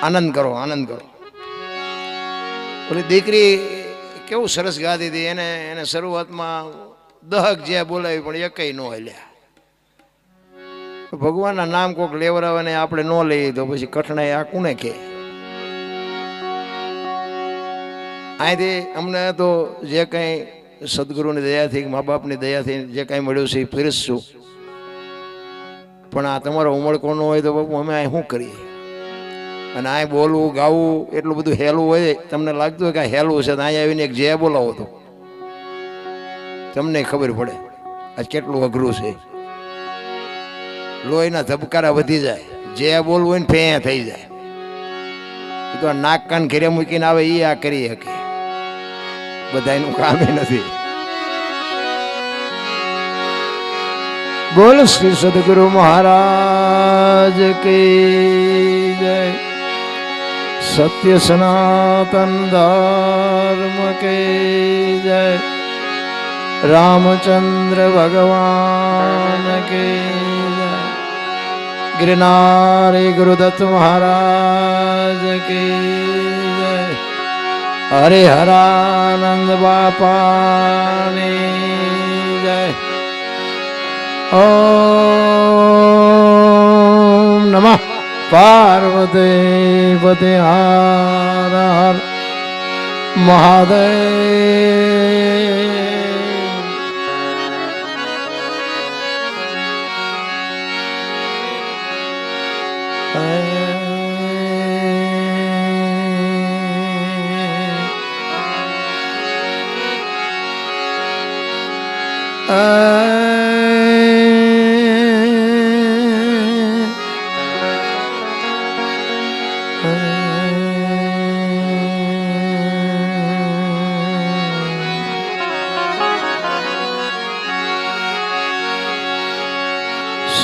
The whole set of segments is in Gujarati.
આનંદ કરો, આનંદ કરો. ઓલી દીકરી કેવું સરસ ગાતી હતી. એને શરૂઆતમાં દહક જે બોલાવી પણ એકઈ ન હલ્યા. ભગવાનના નામ કોક લેવરાવે ને આપણે ન લઈએ તો પછી કઠણાઈ આ કોને કે. અહીંથી અમને તો જે કંઈ સદગુરુની દયાથી, મા બાપની દયાથી જે કાંઈ મળ્યું છે એ પીરસશું. પણ આ તમારો ઉમળકો ન હોય તો બાપુ અમે અહીં શું કરીએ? અને અહીં બોલવું ગાવું એટલું બધું હેલું હોય. તમને લાગતું હોય કે આ હેલું છે તો અહીંયા આવીને એક જે બોલાવો તો તમને ખબર પડે આ કેટલું અઘરું છે. લોહીના ધબકારા વધી જાય. જે બોલવું હોય ને ફે થઈ જાય. એ તો નાક કાન ઘેરે મૂકીને આવે એ આ કરી શકે. બધાનું કામ નથી. બોલ શ્રી સદગુરુ મહારાજ કી જય. સત્ય સનાતન ધર્મ કી જય. રામચંદ્ર ભગવાન કી જય. गिरनारी गुरुदत्त महाराज की जय. हरिहरानंद बापानी जय. ओम नमः पार्वती पते हर हर महादेव.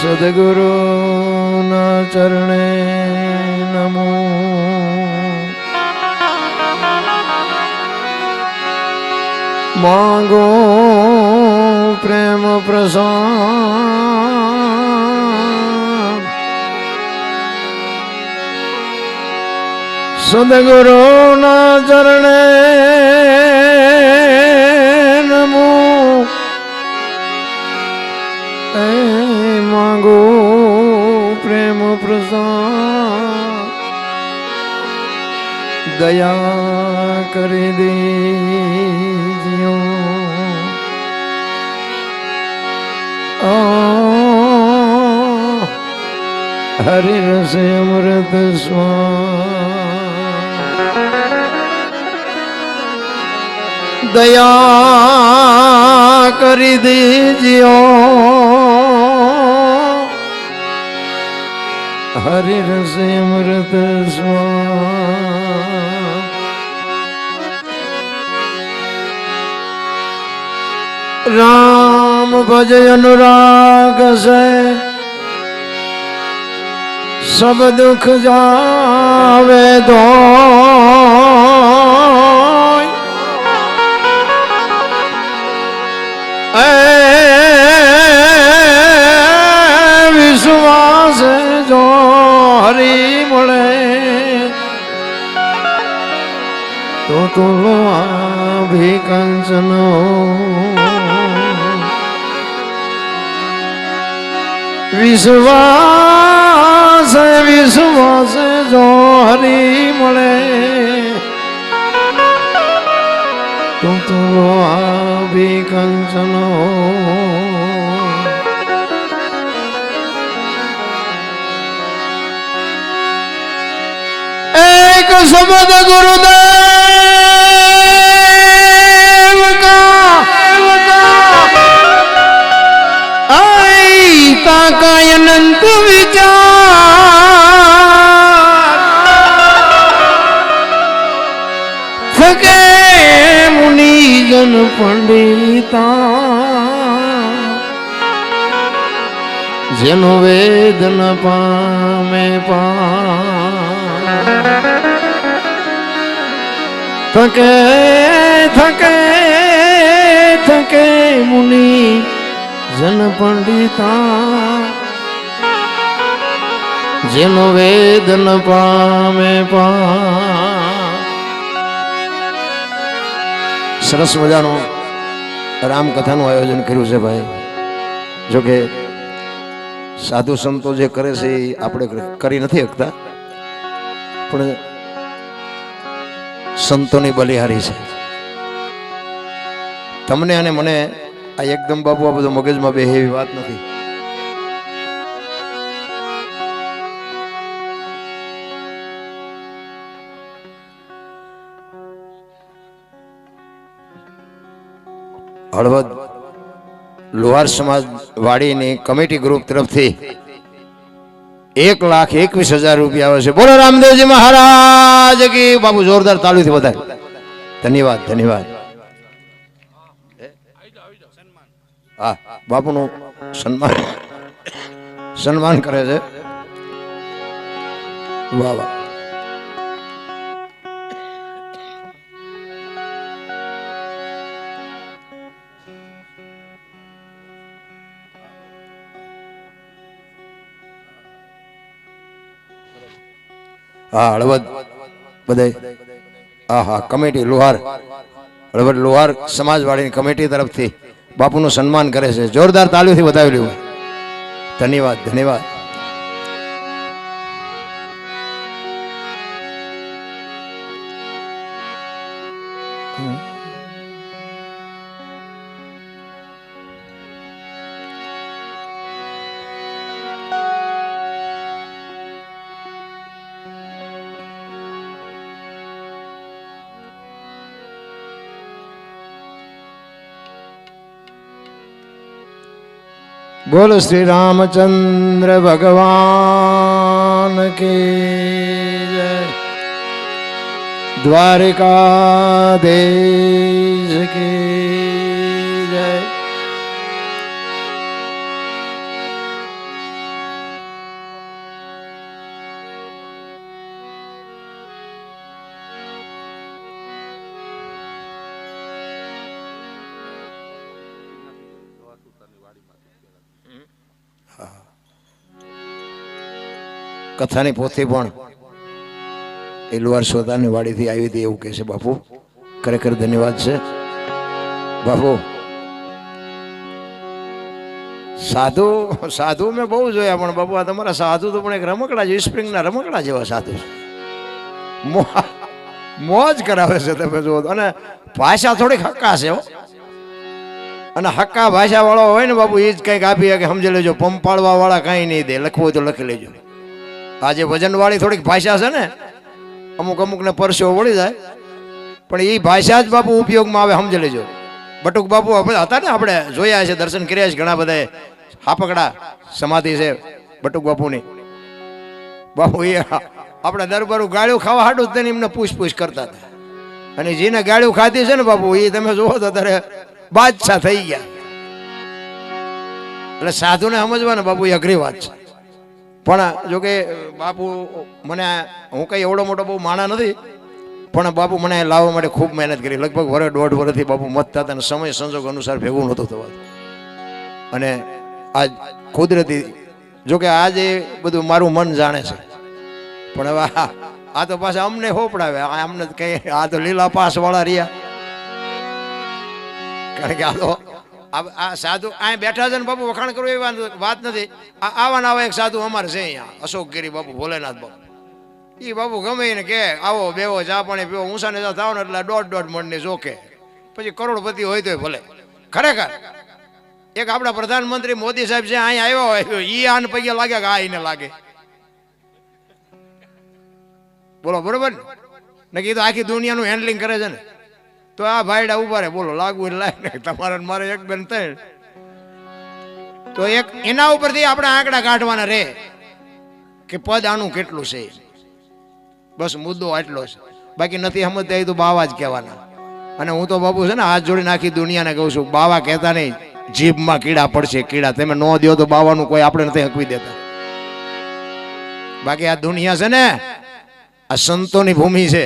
सदगुरु न चरणे नमो. मांगो प्रेम प्रसाद. सदगुरु न चरणे नमो. मांगो प्रेम प्रसाद. दया कर दीजियो. हरि रस अमृत स्वाहा. दया कर दीजियो. हरि रस अमृत स्वाहा. राम भज अनुराग से सब दुख जावे दो. विश्वास जो हरि મળે તો તુલો ભી કંચનો. વિશ્વાસ વિશ્વાસ જો હરિ મળે તો તુલો ભી કંચનો. एक शब्द गुरुदेव का आईता का अनंत विचार. थके मुनि जन पंडिता. જેનો વેદ ન પામે થકે થકે થકે મુનિ જન પંડિતા. જેનો વેદન પામે સરસ મજાનું રામકથાનું આયોજન કર્યું છે ભાઈ. જોકે સાધુ સંતો જે કરે છે એ આપણે કરી નથી શકતા, પણ સંતોની બલિહારી છે. તમને અને મને આ એકદમ બાપુ આ બધું મગજમાં બેહે એવી વાત નથી. હળવદ લોહાર સમાજ વાડીની કમિટી ગ્રુપ તરફથી 1,21,000 રૂપિયા આવે છે. બોલો રામદેવજી મહારાજ કી. બાબુ જોરદાર તાળીથી વધારે. ધન્યવાદ ધન્યવાદ. હા, બાપુનું સન્માન કરે છે. વાહ વાહ. હા, હળવદ બધાય હા કમિટી લોહાર હળવદ લોહાર સમાજવાડીની કમિટી તરફથી બાપુનું સન્માન કરે છે. જોરદાર તાળીઓથી વધાવી લેવું. ધન્યવાદ ધન્યવાદ. બોલો શ્રી રામચંદ્ર ભગવાન કી જય. દ્વારિકાધીશ કી જય. કથાની પોથી પણ એ લોહાર સોદાની વાડીથી આવી હતી એવું કહે છે બાપુ. ખરેખર ધન્યવાદ છે બાપુ. સાધુ મેં બહુ જોયા, પણ બાપુ આ તમારા સાધુ તો પણ એક રમકડા છે, સ્પ્રિંગના રમકડા જેવા સાધુ છે. મોજ કરાવે છે તમે જુઓ. અને ભાષા થોડીક હક્કા છે. અને હક્કા ભાષા વાળો હોય ને બાપુ, એ જ કંઈક આપી કે સમજી લેજો. પંપાળવા વાળા કાંઈ નહીં દે, લખવું હોય તો લખી લેજો. આજે વજન વાળી થોડીક ભાષા છે ને, અમુક ને પરસો વળી જાય, પણ એ ભાષા જ બાપુ ઉપયોગમાં આવે, સમજી લેજો. બટુક બાપુ હતા ને, આપણે જોયા છે, દર્શન કર્યા છે ઘણા બધા. હાપકડા સમાધિ છે બટુક બાપુની. બાપુ એ આપણે દરબારું ગાળ્યું ખાવા હાટું જ એમને પૂછ કરતા હતા. અને જેને ગાળ્યું ખાધી છે ને બાપુ, એ તમે જોવો તો ત્યારે બાદશાહ થઈ ગયા. એટલે સાધુને સમજવા ને બાપુ એ અઘરી વાત છે. પણ જોકે બાપુ મને, હું કઈ એવડો મોટો બહુ માણા નથી, પણ બાપુ મને લાવવા માટે ખૂબ મહેનત કરી. લગભગ 1.5 વર્ષથી બાપુ મત થતા, અને સમય સંજોગ અનુસાર ભેગું નહોતું થવાતું. અને આજ કુદરતી, જોકે આજે બધું મારું મન જાણે છે, પણ હવે આ તો પાછા અમને હોપડાવે. અમને કઈ આ તો લીલા પાસ વાળા રહ્યા. કારણ કે આ તો આ સાધુ અહીં બેઠા છે ને બાપુ, વખાણ કરવું એ વાત નથી. આવા એક સાધુ અમારે છે અહીંયા, અશોકગીરી બાપુ, ભોલેનાથ બાપુ. એ બાપુ ગમે ને કે આવો બેવો ચા પાણી પીવો, ઊંસાને થાવ ને એટલે 1.5 મણની જોકે, પછી કરોડપતિ હોય તોય ભલે. ખરેખર એક આપણા પ્રધાનમંત્રી મોદી સાહેબ છે, અહીંયા આવ્યા હોય, ઈ આને પગે લાગે કે આ એને લાગે. બોલો બરોબર ને? કીધું આખી દુનિયાનું હેન્ડલિંગ કરે છે ને, તો આ ભાઈડા ઉભા રહે. બોલો લાગવું એટલે લાગે. તમારે મારે એક બેન થાય તો એક એના ઉપરથી આપણે આંકડા કાઢવાના રે કે પદ આનું કેટલું છે. બસ મુદ્દો આટલો છે. બાકી નથી સમજતા એ તો બાવા જ કહેવાના. અને હું તો બાપુ છે ને હાથ જોડી નાખી દુનિયાને કહું છું, બાવા કહેતા નહીં, જીભમાં કીડા પડશે. કીડા તમે નો દો તો બાવાનું કોઈ આપણે નથી હકવી દેતા. બાકી આ દુનિયા છે ને, આ સંતોની ભૂમિ છે.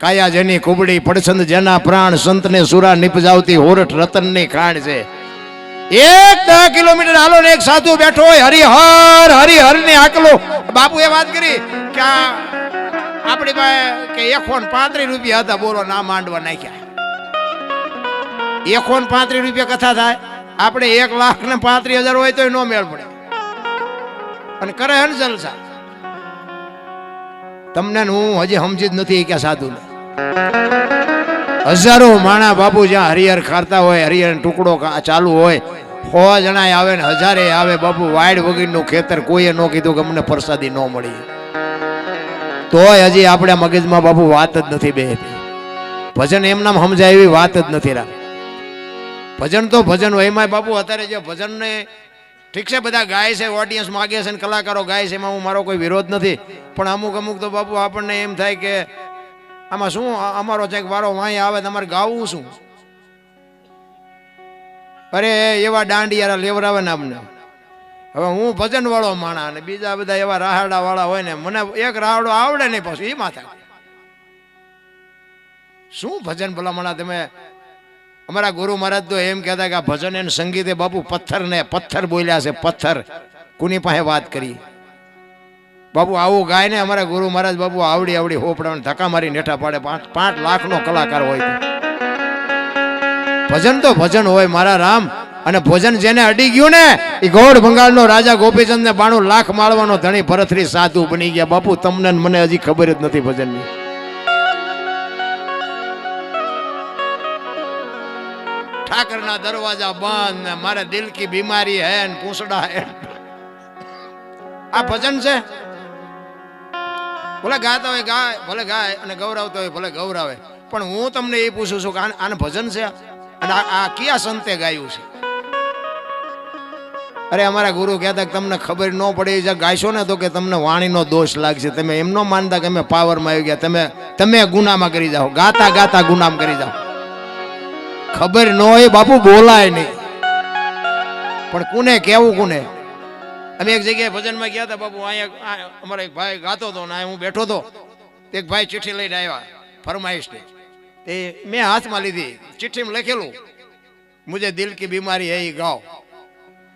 કાયા જેની કુબડી, પડછંદ જેના પ્રાણ, સંતને સુરા નિપજાવતી હોરઠ રતનની ખાણ છે. 10 કિલોમીટર હાલો ને એક સાધુ બેઠો હોય હરિહર હરિહર ની આકલો. બાપુએ વાત કરી કે આપણી પાસે કે 135 રૂપિયા હતા, બોલો ના માંડવા નાખ્યા. 135 રૂપિયા કથા થાય, આપણે 1,35,000 હોય તો નો મેળ પડે. અને કરે હે ને જલસા. તમને હું હજી સમજી જ નથી કે સાધુ ને હજારો માણા બાપુ જ્યાં હરિહર ખાતા હોય, હરિહર ટુકડો ચાલુ હોય, 100 જણા આવે ને 1000 આવે બાપુ. વાડ વગરનું ખેતર કોઈએ ન કીધું કે અમને પ્રસાદી ન મળી, તોય હજી આપણે મગજમાં બાપુ વાત જ નથી બેહતી. ભજન એમ નામ સમજાય એવી વાત જ નથી રાખ. ભજન તો ભજન હોય. એમાં બાપુ અત્યારે જે ભજન ને ઠીક છે બધા ગાય છે, ઓડિયન્સ માગે છે, કલાકારો ગાય છે, એમાં હું મારો કોઈ વિરોધ નથી. પણ અમુક તો બાપુ આપણને એમ થાય કે આમાં શું અમારો ચેક વારો વાંય આવે, તમારે ગાવું શું? અરે એવા દાંડિયારા લેવરાવે ને અમને. હવે હું ભજન વાળો માણા અને બીજા બધા એવા રાહાડા વાળા હોય ને, મને એક રાહડો આવડે નહીં પાછું એ માથા. શું ભજન ભલા મણા તમે? અમારા ગુરુ મહારાજ તો એમ કહેતા કે આ ભજન અને સંગીતે બાપુ પથ્થર બોલ્યા છે, પથ્થર. કોની પાસે વાત કરી બાપુ? આવું ગાય ને અમારા ગુરુ મહારાજ બાપુ આવડી હોપડાને ધક્કા મારી નેઠા પાડે. 5 લાખનો કલાકાર હોય. ભજન તો ભજન હોય મારા રામ. અને ભજન જેને અડી ગયું ને એ ગોળ બંગાળનો રાજા ગોપીચંદ ને 92 લાખ માળવાનો ધણી ભરતરી સાધુ બની ગયા. બાપુ તમને મને હજી ખબર જ નથી ભજનની. ઠાકરના દરવાજા બંધ ને મારે દિલ કી બીમારી હે ને પૂછડા હે. આ ભજન છે? ભલે ગાતા હોય ગાય, ભલે ગાય, અને ગૌરવતો હોય ભલે ગૌરવે. પણ હું તમને એ પૂછું છું કે આને ભજન છે? અને આ કયા સંતે ગાયું છે? અરે અમારા ગુરુ કહેતા કે તમને ખબર ન પડે જે ગાયશો ને તો કે તમને વાણીનો દોષ લાગશે. તમે એમ ન માનતા કે અમે પાવરમાં આવી ગયા, તમે ગુનામાં કરી જાઓ, ગાતા ગુનામ કરી જાઓ. ખબર ન હોય બાપુ બોલાય નહીં. પણ કોને કેવું કોને? અમે એક જગ્યાએ ભજનમાં ગયા હતા બાપુ. અહીંયા અમારા એક ભાઈ ગાતો હતો ને હું બેઠો હતો. એક ભાઈ ચિઠ્ઠી લઈને આવ્યા ફરમાઈશ ને. તે મેં હાથમાં લીધી. ચિઠ્ઠીમાં લખેલું મુજે દિલ કી બીમારી હે એ ગાઓ.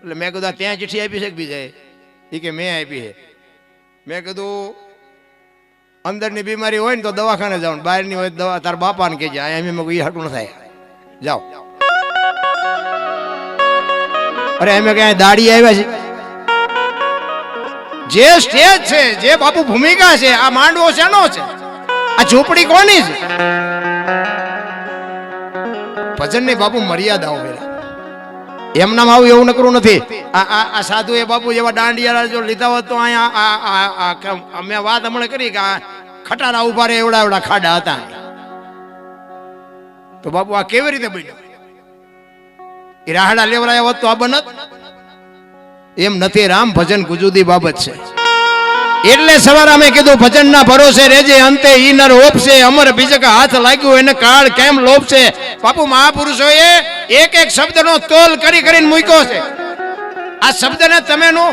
એટલે મેં કીધું ત્યાં ચિઠ્ઠી આપી છે કે બીજાએ? એ કે મેં આપી છે. મેં કીધું અંદરની બીમારી હોય ને તો દવાખાને જાઓ, બહારની હોય દવા તાર બાપાને કહેજે. અહીંયા મેં એ હાટું ન થાય, જાઓ. અરે અમે ક્યાંય દાડી આવ્યા છે? જે સ્ટેજ છે, જે બાપુ ભૂમિકા છે, આ માંડવો શેનો છે? આ ઝૂંપડી કોની છે? ભજનની બાપુ મર્યાદાઓ પેલા એમ નામ આવું એવું નકરું નથી. આ સાધુ એ બાપુ જેવા દાંડિયા જો લીધા હોત તો અહીંયા અમે વાત હમણાં કરી કે આ ખટારા ઉભા રહે એવડા ખાડા હતા. તો બાપુ આ કેવી રીતે બન્યું? એ રાહડા લેવરાયા હોત તો આ બનત? એમ નથી રામ. ભજન ગુજુદી બાબત છે. એટલે સવારે અમે કીધું ભજનના ભરોસે રેજે, અંતે ઈ નર ઓપશે, અમર બીજક હાથ લાગ્યું એને કાળ કેમ લોપશે. બાપુ મહાપુરુષોએ એક શબ્દનો તોલ કરીને મૂક્યો છે. આ શબ્દને તમે નો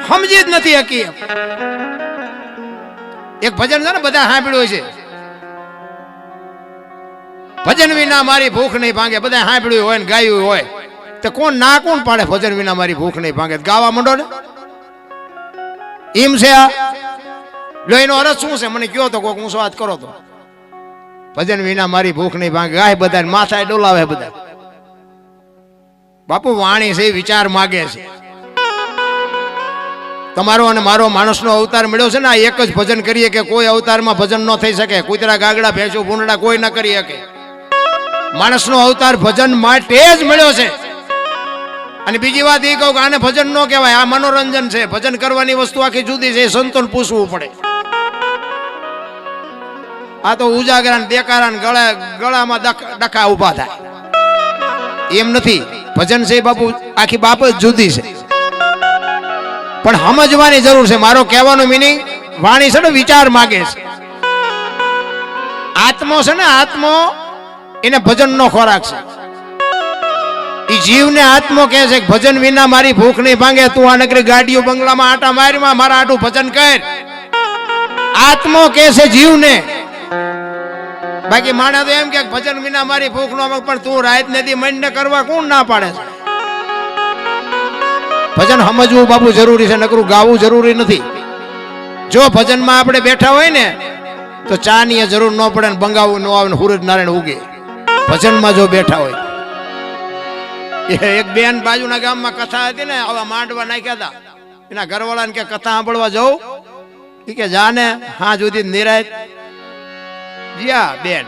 સમજી જ નથી હકી. એક ભજન છે ને બધા સાંભળ્યું છે, ભજન વિના મારી ભૂખ નહીં ભાંગે. બધા સાંભળ્યું હોય ને ગાયું હોય તો કોણ પાડે? ભજન વિના મારી ભૂખ નહીં ભાંગે. ગાવા માંડો ને એમ છે. આ લો એનો અર્થ શું છે મને કયો તો, કોક હું વાત કરો તો. ભજન વિના મારી ભૂખ નહીં ભાંગે. ગાય બધા માથા ડોલાવે બધા. બાપુ વાણી છે, વિચાર માગે છે. તમારો અને મારો માણસનો અવતાર મળ્યો છે ને, આ એક જ ભજન કરીએ કે કોઈ અવતારમાં ભજન ન થઈ શકે. કૂતરા ગાગડા ભેંસો ભૂંડડા કોઈ ન કરી શકે. માણસનો અવતાર ભજન માટે જ મળ્યો છે. અને બીજી વાત એ કહું કે આને ભજન ન કહેવાય, આ મનોરંજન છે. ભજન કરવાની વસ્તુ આખી જુદી છે. સંતોને પૂછવું પડે. આ તો ઉજાગરા ને દેકારા ને ગળામાં ડખા ઉભા થાય એમ નથી. ભજન છે બાપુ આખી બાબત જુદી છે. પણ સમજવાની જરૂર છે. મારો કહેવાનો મિનિંગ વાણી છે ને વિચાર માગે છે. આત્મો છે ને, આત્મો એને ભજન નો ખોરાક છે. ઈ જીવને આત્મો કહે છે કે ભજન વિના મારી ભૂખ નહીં ભાંગે. તું આ નગરી ગાડીઓ બંગલામાં આટા મારીમાં મારા આટું ભજન કર. આત્મો કહે છે જીવને. બાકી માણસ તો એમ કે ભજન વિના મારી ભૂખ નો. પણ તું રાત નથી મન ને કરવા કોણ ના પાડે છે? ભજન સમજવું બાપુ જરૂરી છે, નકરું ગાવું જરૂરી નથી. જો ભજનમાં આપણે બેઠા હોય ને તો ચા ની જરૂર ન પડે ને બંગાવું ન આવે ને સૂરજ નારાયણ ઉગે. ભજનમાં જો બેઠા હોય. એક બેન બાજુના ગામમાં કથા હતી ને, આવા માંડવા નાખ્યા હતા. એના ઘરવાળાને કે કથા સાંભળવા જાઉં, એ કે જાને હા સુધી નિરાય. જીયા બેન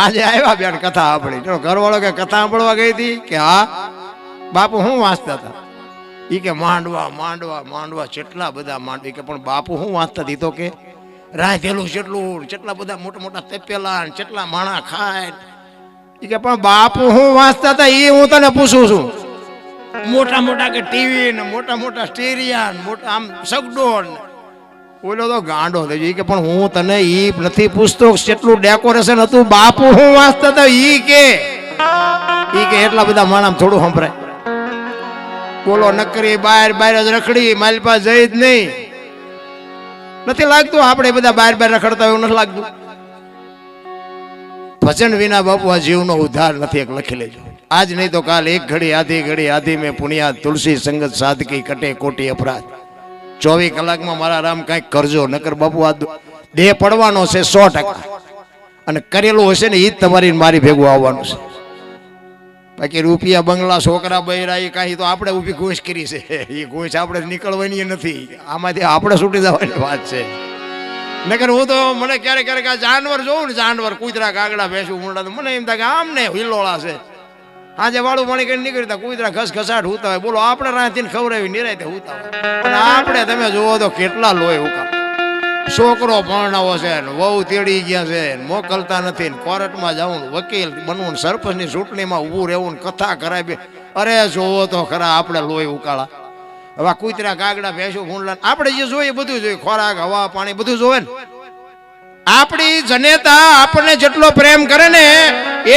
આજે આવ્યા બેન કથા સાંભળી. ઘરવાળો કે કથા સાંભળવા ગઈ હતી કે હા. બાપુ શું વાંચતા હતા? એ કે માંડવા માંડવા માંડવા, કેટલા બધા માંડવી. કે પણ બાપુ શું વાંચતા હતી? તો કે રાંધેલું કેટલું, કેટલા બધા મોટા મોટા તપેલા, કેટલા માણા ખાય. એ કે પણ બાપુ શું વાંચતા હતા એ હું તને પૂછું છું. મોટા મોટા કે ટીવી ને મોટા મોટા સ્ટેરિયા ને મોટા આમ સગડો ને. બોલો તો ગાંડો થઈ ગયો. કે પણ હું તને ઈ નથી પૂછતો કેટલું ડેકોરેશન હતું. બાપુ શું વાંચતા હતા ઈ કે એટલા બધા માણા થોડું સંભળાય. બોલો નકરી બહાર બહાર જ રખડી, મારી પાસે જઈ જ નહીં. નથી લાગતું આપણે બધા બહાર બહાર રખડતા એવું નથી લાગતું. ભજન વિના બાપુ આ જીવનો ઉદ્ધાર નથી. એક લખી લેજો, આજ નહીં તો કાલ. એક ઘડી આધી મેં પુણ્યા, તુલસી સંગત સાધકી, કટે કોટી અપરાધ. 24 કલાકમાં મારા રામ કંઈક કરજો, નકર બાપુ આ દેહ પડવાનો છે 100%. અને કરેલું હશે ને એ જ તમારી મારી ભેગું આવવાનું છે. બાકી રૂપિયા, બંગલા, છોકરા, બૈરા એ કાંઈ તો આપણે ઊભી ઘૂસ કરી છે. એ ઘૂસ આપણે નીકળવાની નથી. આમાંથી આપણે છૂટી જવાની વાત છે. નકર હું તો મને ક્યારેક ક્યારેક આ જાનવર જોઉં ને, જાનવર કૂતરા, કાગડા, ભેંસું, મૂંડા, તો મને એમ થાય કે આમ ને હિલોળા છે. આજે વાળું પાણી કરીને નીકળતા કૂતરા ઘસઘસાટ હોતા હોય. બોલો આપણે રાંધીને ખવડાવી નિરાયતે હોતા હોય. અને આપણે તમે જુઓ તો કેટલા લોહી ઉકા. છોકરો ભણાવો છે ને, વહુ તેડી ગયા છે, મોકલતા નથી, કોર્ટમાં જવું, વકીલ બનવું, સરપંચની ચૂંટણીમાં ઊભું રહેવું, કથા કરાવી. અરે જોવો તો ખરા આપણે લોહી ઉકાળા. હવે કૂતરા, કાગડા, ભેંસું, ભૂંડલા આપણે જે જોઈએ બધું જોઈએ. ખોરાક, હવા, પાણી બધું જોવે ને. આપણી જનેતા આપણને જેટલો પ્રેમ કરે ને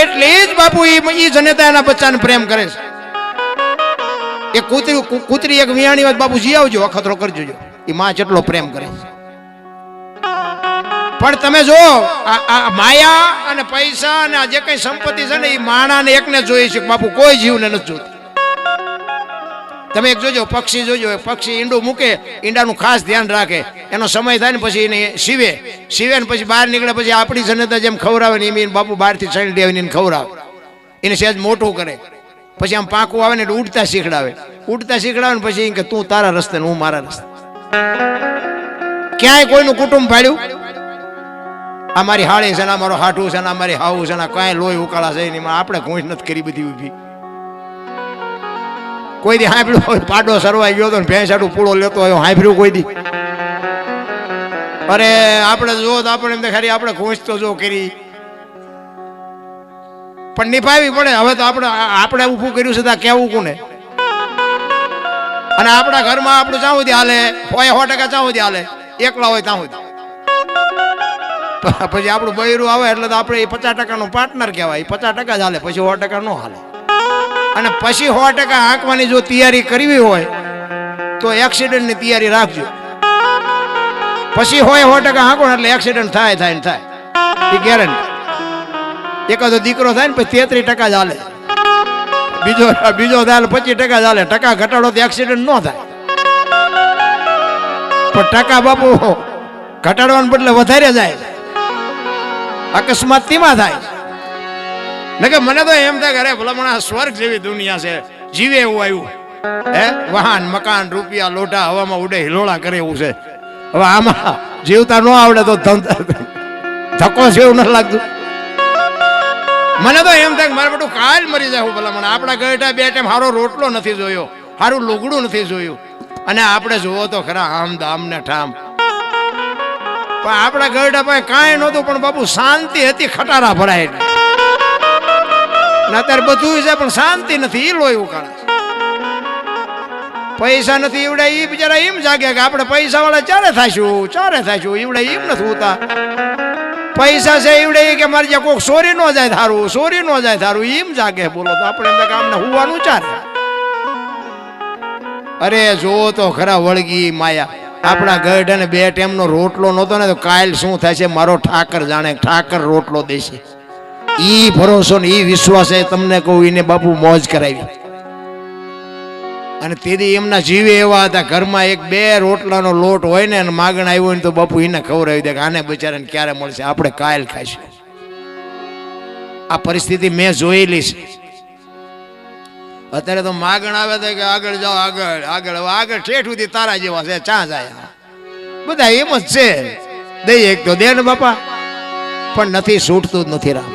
એટલી જ બાપુ એ જનેતા એના બચ્ચાને પ્રેમ કરે છે. એ કૂતરી એક વિયાણી વાત બાપુ જી આવજો, અખતરો કરજો. એ માં જેટલો પ્રેમ કરે છે. પણ તમે જો આ માયા અને પૈસા અને આ જે કઈ સંપત્તિ છે ને, એ માણાને એકને જોઈએ છે બાપુ, કોઈ જીવને નથી જોતી. તમે એક જોજો, પક્ષી જોજો. પક્ષી ઈંડું મૂકે, ઈંડાનું ખાસ ધ્યાન રાખે. એનો સમય થાય ને પછી એને સીવે ને પછી બહાર નીકળે. પછી આપણી જનતા જેમ ખવડાવે ને એમ બાપુ બહારથી ચણી આવીને ખવડાવે. એને સહેજ મોટું કરે, પછી આમ પાંખું આવે ને એટલે ઉડતા શીખડાવે ને પછી કે તું તારા રસ્તે ને હું મારા રસ્તે. ક્યાંય કોઈનું કુટુંબ પાડ્યું? આ મારી હાળી છે ને, મારો હાઠું છે ને, મારી હાવું છે ને, કાંઈ લોહી ઉકાળા છે નહીં. આપણે ઘૂંચ નથી કરી બધી ઊભી. કોઈ દી હાંભળ્યું હોય પાડો સરવાઈ ગયો તો ભેંસાડું પૂળો લેતો હોય, હાંભળ્યું કોઈ દી? અરે આપણે જો તો આપણે એમ ખાલી આપણે ઘૂંચ તો જો કરી, પણ નિભાવી પડે. હવે તો આપણે ઊભું કર્યું છે ત્યાં કેવું કોને? અને આપણા ઘરમાં આપણું જ્યાં સુધી હાલે હોય 100% જ્યાં સુધી હાલે, એકલા હોય ત્યાં સુધી. પછી આપણું બૈરું આવે એટલે તો આપણે 50% નો પાર્ટનર કહેવાય. 50% જ હાલે, પછી 100% નો હાલે. અને પછી 100% હાંકવાની જો તૈયારી કરવી હોય તો એક્સિડન્ટની તૈયારી રાખજો. પછી હોય 100% હાંકો એટલે એક્સિડન્ટ થાય ને થાય, એ ગેરંટી. એકાદો દીકરો થાય ને પછી 33% જ હાલે, બીજો થાય 25% જ હાલે. ટકા ઘટાડો તો એક્સિડન્ટ ન થાય. પણ ટકા બાપુ ઘટાડવાને બદલે વધારે જાય, અકસ્માત તેમાં થાય. કે મને તો એમ થાય કે અરે ભલામણા સ્વર્ગ જેવી દુનિયા છે, જીવે એવું આવ્યું. વાહન, મકાન, રૂપિયા, લોઢા હવામાં ઉડે, હિલોળા કરે એવું છે. હવે આમાં જીવતા ન આવડે તો ધક્કો છે એવું નથી લાગતું? મને તો એમ થાય કે મારે બધું કાલ મરી જાય. હું ભલામણા આપણા ગઢા 2 ટાઈમ સારો રોટલો નથી જોયો, સારું લુગડું નથી જોયું. અને આપણે જોવો તો ખરા આમ દામ ને ઠામ. પણ આપણા ગઢા પાસે કાંઈ નહોતું, પણ બાપુ શાંતિ હતી, ખટારા ભરાય. અત્યારે બધું છે પણ શાંતિ નથી. એ લોહી ઉકાળે. પૈસા નથી એવડે એ બિચારા એમ જાગે કે આપણે પૈસા વાળા ચારે થાશું એવડે એમ નથી હોતા. પૈસા છે એવડે કે મારે જ્યાં કોઈક ચોરી ન જાય થારું એમ જાગે. બોલો તો આપણે એમ આમને હોવાનું ચાલે. અરે જો તો ખરા વળગી માયા. આપણા ગઢ અને 2 ટાઈમનો રોટલો નહોતો ને તો કાલ શું થાય છે મારો ઠાકર જાણે. ઠાકર રોટલો દેશે. ઈ ભરોસો ને ઈ વિશ્વાસ તમને કહું, એને બાપુ મોજ કરાવી. અને તેથી એમના જીવે એવા હતા, ઘરમાં એક બે રોટલાનો લોટ હોય ને અને માગણ આવ્યો હોય ને તો બાપુ એને ખવડાવી દે કે આને બિચારાને ક્યારે મળશે, આપણે કાયલ ખાઈશું. આ પરિસ્થિતિ મેં જોયેલી છે. અત્યારે તો માગણ આવે તો કે આગળ જાઓ, આગળ આગળ આગળ ઠેઠ સુધી તારા જેવા છે, ચા જાય બધા એમ જ છે. દઈએ એક તો દે ને બાપા, પણ નથી છૂટતું જ નથી રામ.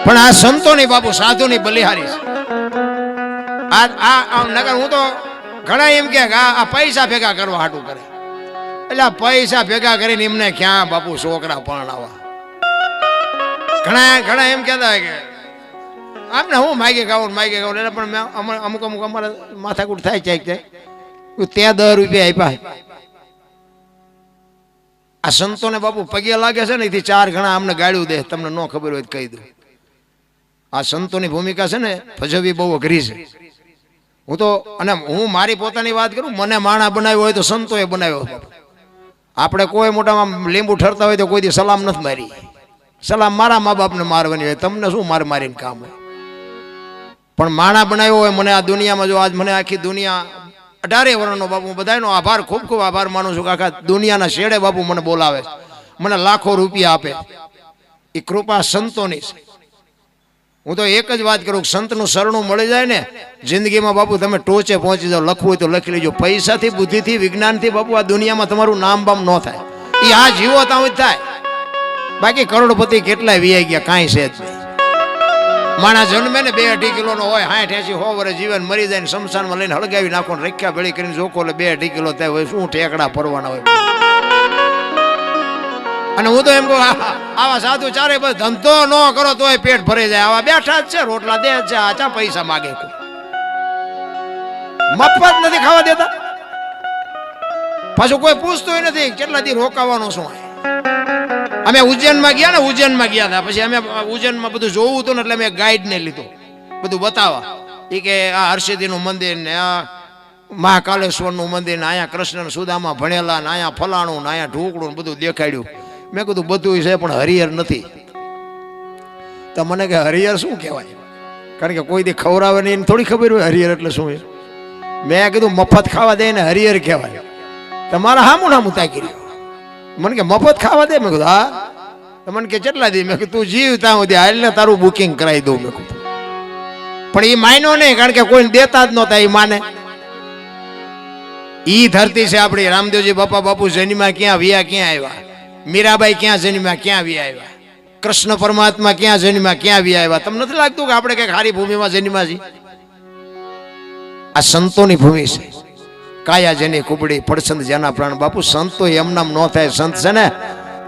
પણ આ સંતોની બાપુ સાધુની બલિહારી છે. આ નગર હું તો ઘણા એમ કે આ પૈસા ભેગા કરવા હાટું કરે, એટલે આ પૈસા ભેગા કરીને એમને ક્યાં બાપુ છોકરા પરણાવા. ઘણા એમ કહેતા કે આમને હું માગે ખાવું એટલે પણ અમુક અમારે માથાકૂટ થાય છે ત્યાં 10 રૂપિયા આપ્યા. આ સંતોને બાપુ પગે લાગે છે ને એથી 4 ગણા અમને ગાળ્યું દે. તમને ન ખબર હોય તો કહી દઉં, આ સંતોની ભૂમિકા છે ને ભજવવી બહુ અઘરી છે. હું મારી પોતાની વાત કરું, મને માણા બનાવ્યો હોય તો સંતોએ બનાવ્યો. આપણે કોઈ મોટામાં લીંબુ ઠરતા હોય તો કોઈ દી સલામ નથી મારી. સલામ મારા મા બાપને મારવાની હોય, તમને શું મારીને કામ હોય. પણ માણા બનાવ્યો હોય મને આ દુનિયામાં. જો આજ મને આખી દુનિયા 18 વર્ષનો બાપુ બધાનો આભાર, ખૂબ ખૂબ આભાર માનું છું કે આખા દુનિયાના શેડે બાપુ મને બોલાવે, મને લાખો રૂપિયા આપે. એ કૃપા સંતોની છે. હું તો એક જ વાત કરું, સંતનું શરણું મળી જાય ને જિંદગીમાં બાપુ તમે ટોચે પહોંચી જાઓ. લખવું હોય તો લખી લેજો. પૈસાથી, બુદ્ધિથી, વિજ્ઞાનથી બાપુ આ દુનિયામાં તમારું નામ બામ ન થાય. એ આ જીવો ત્યાં જ થાય. બાકી કરોડપતિ કેટલાય વીઆઈ ગયા, કાંઈ છે જ નહીં. માણસ જન્મે ને 2-2.5 કિલોનો હોય, 60-80 100 વર્ષ જીવન મરી જાય ને શમશાનમાં લઈને હળગાવી નાખો ને રખ્યા ભેળી કરીને જોખો એટલે 2-2.5 કિલો થાય હોય. શું ઠેકડા પરવાના હોય. અને હું તો એમ કહું આવા સાધુ ચારે બસ ધંધો ન કરો તોય પેટ ભરાઈ જાય. આવા બેઠા જ છે, રોટલા દે છે, આચા પૈસા માગે, મફત નથી ખાવા દેતા. પાછું કોઈ પૂછતું નથી કેટલા દી રોકાવાનો શું. અમે ઉજ્જૈનમાં ગયા હતા, પછી અમે ઉજ્જૈનમાં બધું જોવું હતું ને એટલે મેં ગાઈડને લીધો બધું બતાવવા. એ કે આ હર્ષિદીનું મંદિર ને આ મહાકાલેશ્વરનું મંદિર ને અહીંયા કૃષ્ણ સુદામા ભણેલા ને અહીંયા ફલાણું ને અહીંયા ઢોકળું ને બધું દેખાડ્યું. મેં કીધું બધું છે પણ હરિહર નથી. તો મને કે હરિહર શું કહેવાય, કારણ કે કોઈ દી ખવડાવે નહીં એને થોડી ખબર હોય હરિહર એટલે શું. મેં કીધું મફત ખાવા દે ને હરિહર કહેવાય. તમારા હામું તાકી રહ્યો. મને કે મફત ખાવા દે. મેં કીધું હા. તો મને કે કેટલા દી. મેં કીધું તું જીવ ત્યાં સુધી હાલ ને તારું બુકિંગ કરાવી દઉં. મેં કીધું પણ એ માન્યો નહીં, કારણ કે કોઈને દેતા જ નહોતા. એ માને ઈ ધરતી છે આપણી. રામદેવજી બાપુ જન્મ્યા ક્યાં, વિયા ક્યાં આવ્યા. મીરાબાઈ ક્યાં જન્મ્યા, ક્યાં વિયા આવ્યા. કૃષ્ણ પરમાત્મા ક્યાં જન્મ્યા, ક્યાં વિયા આવ્યા. તમને નથી લાગતું કે આપણે કઈક સારી ભૂમિમાં જન્મ્યા છીએ? આ સંતોની ભૂમિ છે. કાયા જેની કુબડી, પડછંદ જેના પ્રાણ. બાપુ સંત તો એમ નામ ન થાય. સંત છે ને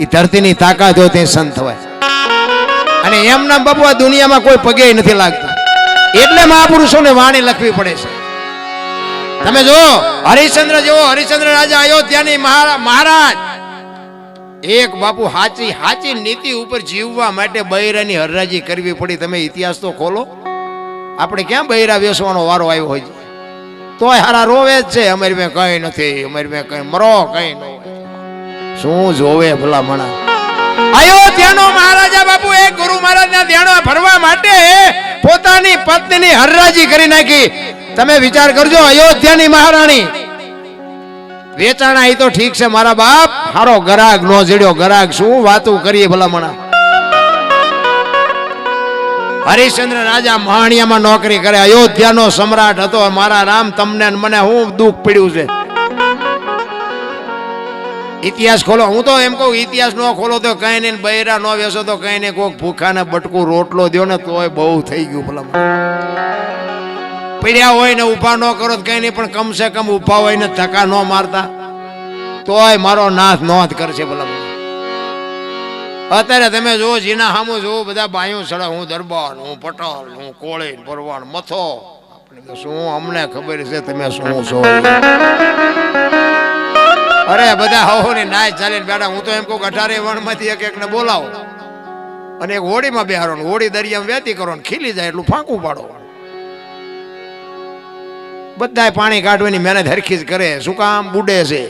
એ ધરતીની તાકાત હોય તે સંત થવાય. અને એમ નામ બાપુ આ દુનિયામાં કોઈ પગે નથી લાગતું. એટલે મહાપુરુષોને વાણી લખવી પડે છે. તમે જો હરિશ્ચંદ્ર જેવો હરિશ્ચંદ્ર રાજા અયોધ્યાની મહારાજ એક બાપુ હાચી નીતિ ઉપર જીવવા માટે બૈરાની હરરાજી કરવી પડી. તમે ઇતિહાસ તો ખોલો. આપણે ક્યાં બૈરા વેસવાનો વારો આવ્યો હોય, તોય હારા રોવે જ છે. અમારી મેં કઈ નથી, અમારી મેં કઈ મરો કઈ ન. શું જોવે ભલા મણા. અયોધ્યાનો મહારાજા બાપુ એક ગુરુ મહારાજના ધ્યાનમાં ફરવા માટે પોતાની પત્નીની હરરાજી કરી નાખી. તમે વિચાર કરજો, અયોધ્યાની મહારાણી વેચાણા. એ તો ઠીક છે મારા બાપ, હારો ગરાગ નો જડ્યો. ગરાગ શું વાતું કરીએ ભલા મણા. હરિશ્ચંદ્ર રાજા મહાણિયામાં નોકરી કરે, અયોધ્યાનો સમ્રાટ હતો. મારા રામ, તમને મને શું દુઃખ પડ્યું છે. ઇતિહાસ ખોલો. હું તો એમ કહું ઇતિહાસ નો ખોલો તો કઈ નહીં, બૈરા નો વેસો તો કઈ નહીં, કોઈક ભૂખાને બટકું રોટલો દો ને તોય બહુ થઈ ગયું ભલા. પડ્યા હોય ને ઉભા ન કરો કઈ નહીં, પણ કમસે કમ ઉભા હોય ને ધક્કા ન મારતા તોય મારો નાથ નોંધ કરશે ભલા. અત્યારે તમે જો જીના સામું જો બધા બાયું સડા, હું દરબાર, હું પટલ, હું કોળી, પરવાણ, મથો. આપણે શું અમને ખબર છે તમે શું છો. અરે બધા હો ને નાય ચાલીને બેઠા. હું તો એમ કહું 18 વણમાંથી એક ને બોલાવો અને એક હોડીમાં બેહારો, હોડી દરિયામાં વેતી કરો ને ખીલી જાય એટલું ફાંકું પાડો. બધા પાણી કાઢવાની મહેનત હરખી જ કરે. શું કામ? બુડે છે.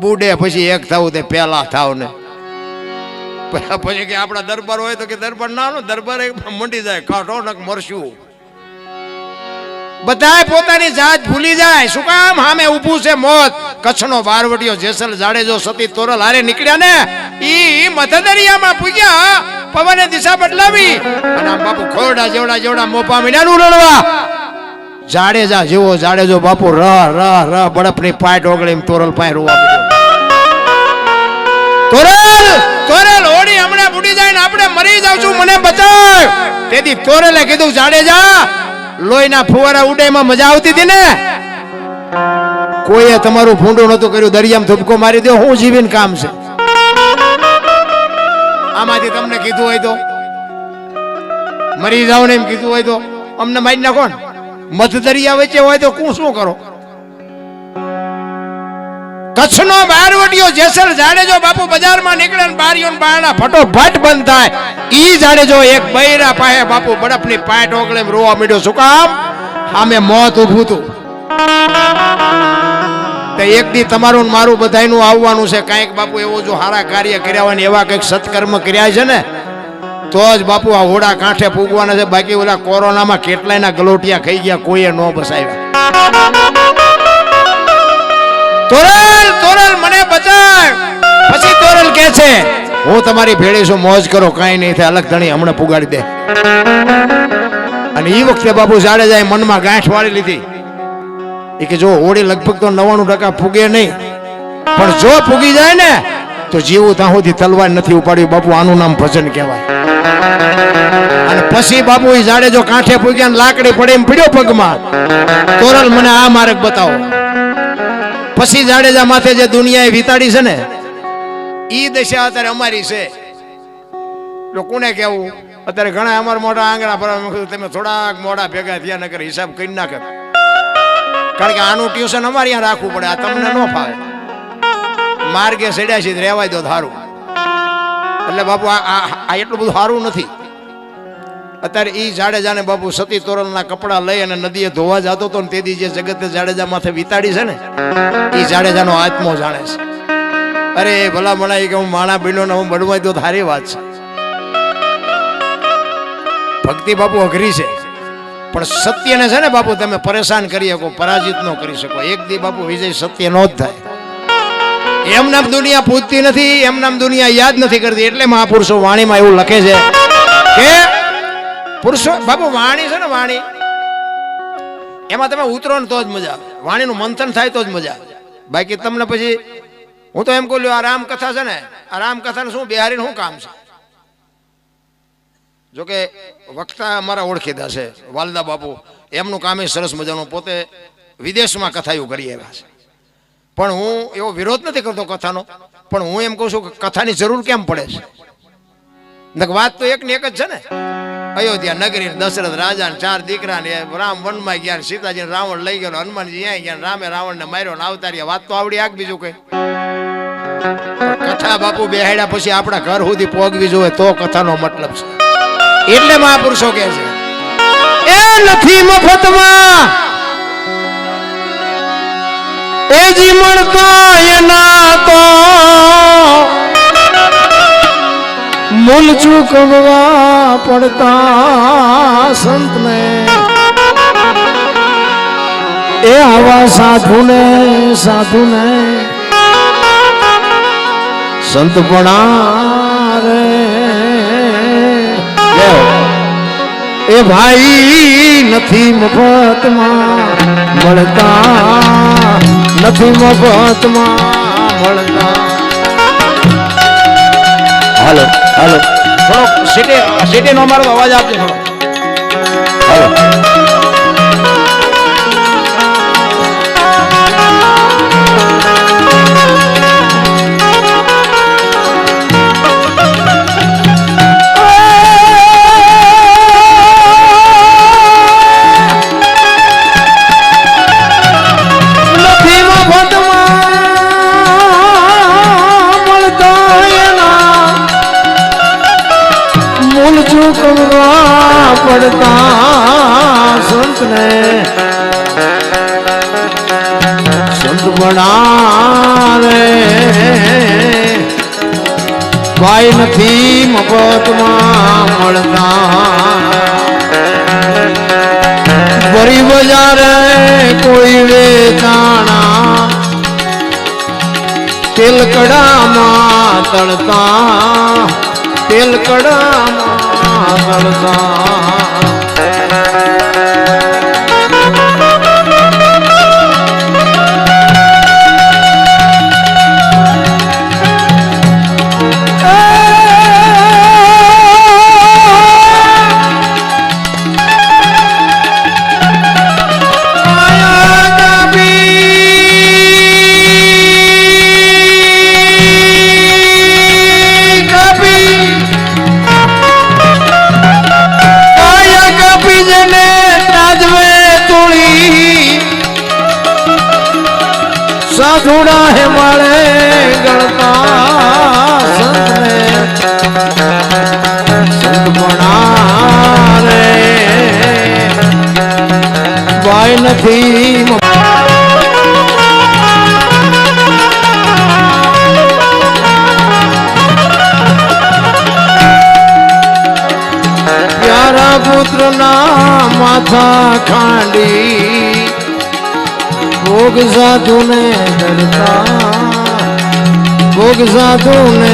બુડે પછી એક થવું તે પેલા થાવ ને પછી કે આપણા દરબાર હોય તો કે દરબાર ના દરબાર મંડી જાય કાઢો ને મરશું. બધાય પોતાની જાત ભૂલી જાય. શું કામ? સામે ઊભું છે મોત. કચ્છનો બારવટીયો જેસલ જાડેજો સતી તોરલ હારે નીકળ્યા ને ઈ મધદરિયામાં પૂગ્યા. પવને દિશા બદલાવી અને આમ બાપુ ખોરડા જેવડા જેવડા મોપા મીડાનું રડવા. જાડેજા જેવો જાડેજો બાપુ ર ર ર બળપની પાટ ઓગળી તોરલ પાસે રોવા મીડ્યો. તોરલ તોરલ ઓડી હમણાં બુડી જાય ને આપણે મરી જાવશું, મને બચાવ. તેથી તોરલે કીધું જાડેજા લોહીના ફુવારા ઉડેમાં મજા આવતી હતી ને, કોઈએ તમારું ભૂંડું નતું કર્યું, દરિયામાં ધુબકો મારી દો, હું જીવીને કામ છે. આમાંથી તમને કીધું હોય તો મરી જાવ ને એમ કીધું હોય તો અમને મારી નાખો ને. મધ દરિયા વચ્ચે હોય તો હું શું કરો? કચ્છનો બારવટીયો જેસલ જાડેજો બાપુ બજારમાં નીકળે ને બારીઓ ને બારણા ફટોફટ બંધ થાય. ઈ જાડેજો એક બૈરા પાસે બાપુ બરફની પાટ ઓગળે રોવા માંડ્યો. શું કામ? સામે મોત ઊભું હતું. એક દી તમારું મારું બધાયનું આવવાનું છે. કાંઈક બાપુ એવું જો સારા કાર્ય કર્યા હોય ને એવા કંઈક સત્કર્મ કર્યા છે ને તો જ બાપુ આ હોડા કાંઠે પૂગવાના છે. બાકી ઓલા કોરોનામાં કેટલાયના ગલોટિયા ખાઈ ગયા, કોઈએ ન બસાવ્યા. તોરલ તોરલ મને બચાવ. પછી તોરલ કહે છે હું તમારી ભેળી છું, મોજ કરો, કાંઈ નહીં થાય, અલગ ધણી હમણાં પુગાડી દે. અને એ વખતે બાપુ જાડેજાએ મનમાં ગાંઠ વાળી લીધી કે જો હોડી લગભગ તો 99% ફૂગે નહીં, પણ જો ફૂગી જાય ને તો જીવું ત્યાં સુધી તલવાર નથી ઉપાડ્યું. બાપુ આનું નામ ભજન કહેવાય. અને પછી બાપુ એ જાડેજો કાંઠે ફૂગ્યા ને લાકડી પડે એમ પડ્યો પગમાં. તોરલ મને આ માર્ગ બતાવો. પછી જાડેજા માથે જે દુનિયાએ વિતાડી છે ને ઈ દશા અત્યારે અમારી છે. કોને કેવું? અત્યારે ઘણા અમારા મોટા આંગણા પર તમે થોડાક મોડા ભેગા થયા નકર હિસાબ કરી નાખે. કારણ કે આનું ટ્યુશન અમારે અહીંયા રાખવું પડે, આ તમને ન ફાવે. માર્ગે સડ્યા છે રહેવાય દો સારું. એટલે બાપુ આ એટલું બધું સારું નથી. અત્યારે ઈ જાડેજાને બાપુ સતી તોરલના કપડા લઈ અને નદીએ ધોવા જતો હતો ને તેથી જે જગતે જાડેજા માથે વિતાડી છે ને ઈ જાડેજાનો આત્મો જાણે છે. અરે ભલા મણાઈ કે હું માણા બહેનો ને હું બનવાઈ દો સારી વાત છે. ભક્તિ બાપુ અઘરી છે, પણ સત્યને છે ને બાપુ તમે પરેશાન કરી શકો, પરાજિત ન કરી શકો. એક દી બાપુ વિજય સત્ય નો જ થાય. એમ નામ દુનિયા પૂજતી નથી, એમ નામ દુનિયા યાદ નથી કરતી. એટલે મહાપુરુષો વાણીમાં એવું લખે છે કે પુરુષો બાપુ વાણી છે ને વાણી એમાં તમે ઉતરો ને તો જ મજા આવે. વાણીનું મંથન થાય તો જ મજા આવે. બાકી તમને પછી હું તો એમ કહું આ રામકથા છે ને આ રામકથાને શું બિહારીને શું કામ છે? જોકે વક્તા અમારા ઓળખીતા છે વાલદા બાપુ, એમનું કામ એ સરસ મજાનું, પોતે વિદેશમાં કથાયું કરી આવ્યા છે. પણ હું એવો વિરોધ નથી કરતો કથાનો, પણ હું એમ કહું છું કે કથાની જરૂર કેમ પડે છે? વાત તો એક ને એક જ છે ને. અયોધ્યા નગરી દશરથ રાજા ને 4 દીકરા ને રામ વનમાં ગયા, સીતાજી રાવણ લઈ ગયો, હનુમાનજી અહીંયા ગયા, રામે રાવણ ને માર્યો ને અવતાર્યા. વાત તો આવડી આગ. બીજું કઈ કથા બાપુ બેહાડ્યા પછી આપણા ઘર સુધી પહોંચવી જોઈએ તો કથાનો મતલબ છે. એટલે મહાપુરુષો કહે છે એ નથી મફતમાં એ જી મળતો એના તો મૂલ ચૂકવવા પડતા સંતને. એ આવા સાધુને સંત પણા રે એ ભાઈ નથી મફતમાં મળતા, નથી મફતમાં મળતા. હાલો હાલો થોડો સિટી નો મારો અવાજ આપજો થોડો. હાલો પડતા સંતને સંત બના રે ભાઈ નથી મફતમાં મળતા. હરી બજારે કોઈ વેચાણા તેલ કડામાં તળતા તેલ કડામાં તળતા સાધુડા હે માળે ગણતા સંતને સંત બના રે વાય નથી પ્યારા પુત્રના માથા ખાંડી ભોગ સાધુ ને ડરતા ભોગ સાધુ ને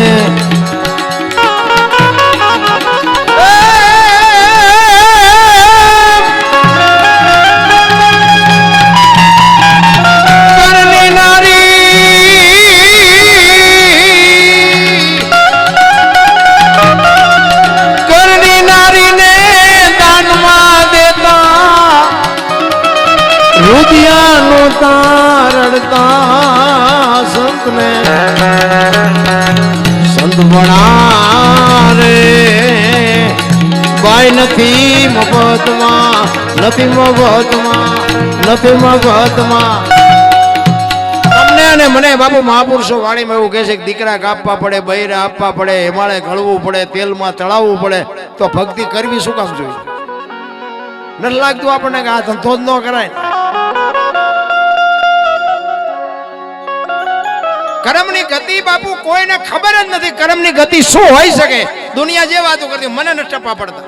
કરણી નારી ને દાનમાં દેતા રુદિયાનું તારડતા સંતને સંત બના રે ભાઈ નથી મફતમાં નથી મફતમાં નથી મફતમાં તમને અને મને બાપુ મહાપુરુષો વાણીમાં એવું કહે છે કે દીકરા કાપવા પડે બૈરા આપવા પડે હિમાલય ગળવું પડે તેલમાં તળાવવું પડે તો ભક્તિ કરવી શું કામ જોઈએ નથી લાગતું આપણને કે આ ધંધો જ ન કરાય કર્મની ગતિ બાપુ કોઈને ખબર જ નથી કર્મની ગતિ શું હોઈ શકે દુનિયા જે વાતો કરતી મને ન ટપા પડતા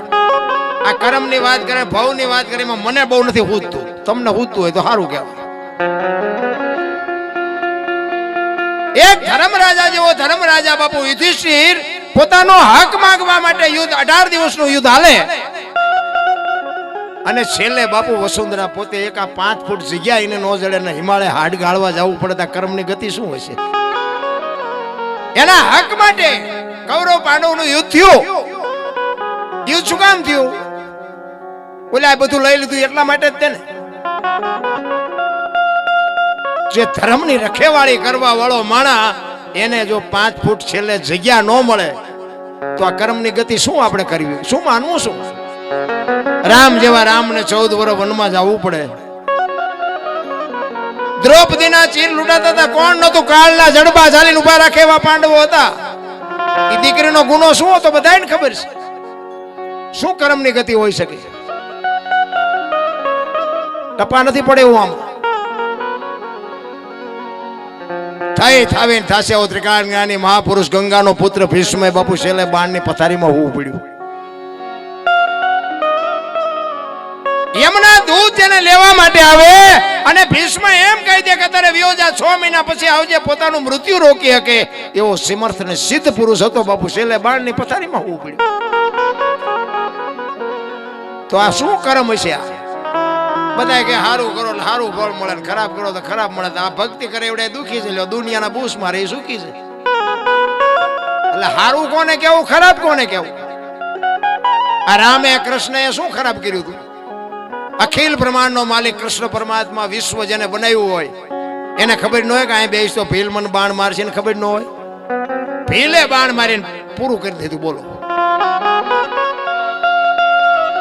આ કર્મની વાત કરે ભવની વાત કરે મને બહુ નથી હૂજતું તમને હૂજતું હોય તો સારું કહેવાય એક ધર્મરાજા જેવો ધર્મરાજા બાપુ યુધિષ્ઠિર પોતાનો હક માંગવા માટે યુદ્ધ 18 દિવસનું યુદ્ધ હાલે અને છેલ્લે બાપુ વસુંધરા પોતે એક આ 5 ફૂટ જગ્યા એને નો જડે ને હિમાલય હાડ ગાળવા જવું પડે કર્મની ગતિ શું હશે એના હક માટે કૌરવ પાંડવનું યુદ્ધ થયું યુદ્ધ શું કામ થયું ઓલા બધું લઈ લીધું એટલા માટે જ તેને જે ધર્મની રખેવાળી કરવા વાળો માણા એને જો 5 ફૂટ છેલ્લે જગ્યા ન મળે તો આ કર્મની ગતિ શું આપણે કરવી શું માનવું શું રામ જેવા રામને 14 વર્ષ વનમાં જવું પડે દ્રૌપદીના ચીર લૂંટાતા હતા કોણ નતું કાળના જડબા ચાલીને ઉભા રાખે એવા પાંડવો હતા એ દીકરીનો ગુનો શું હતો બધાને ખબર છે શું કર્મની ગતિ હોઈ શકે ટપા નથી પડે એવું આમ થાય થાવે થાશે ઓ ત્રિકાળ જ્ઞાની મહાપુરુષ ગંગાનો પુત્ર ભીષ્મ બાપુ છેલ્લે બાણની પથારીમાં હોવું પડ્યું યમના દૂત જેને લેવા માટે આવે અને ભીષ્મ એમ કહી દે કે તારે વિયોજા 6 મહિના પછી આવજે પોતાનું મૃત્યુ રોકી શકે એવો સમર્થ ને સિદ્ધ પુરુષ હતો બાપુ છેલ્લે બાણની પથારીમાં હોવું પડ્યું તો આ શું કર્મ હશે આ બધા કે હારું કરો એટલે હારું ફળ મળે ને ખરાબ કરો તો ખરાબ મળે આ ભક્તિ કરે એવડે દુખી છે દુનિયાના બૂસ મારે એ સુખી છે એટલે હારું કોને કેવું ખરાબ કોને કેવું આ રામે કૃષ્ણએ શું ખરાબ કર્યું હતું અખિલ બ્રહ્માંડનો માલિક કૃષ્ણ પરમાત્મા વિશ્વ જેને બનાવ્યું હોય એને ખબર ન હોય કે અહીં બેસ તો ભીલ મને બાણ મારશે ને ખબર ન હોય ભીલે બાણ મારીને પૂરું કરી દીધું બોલો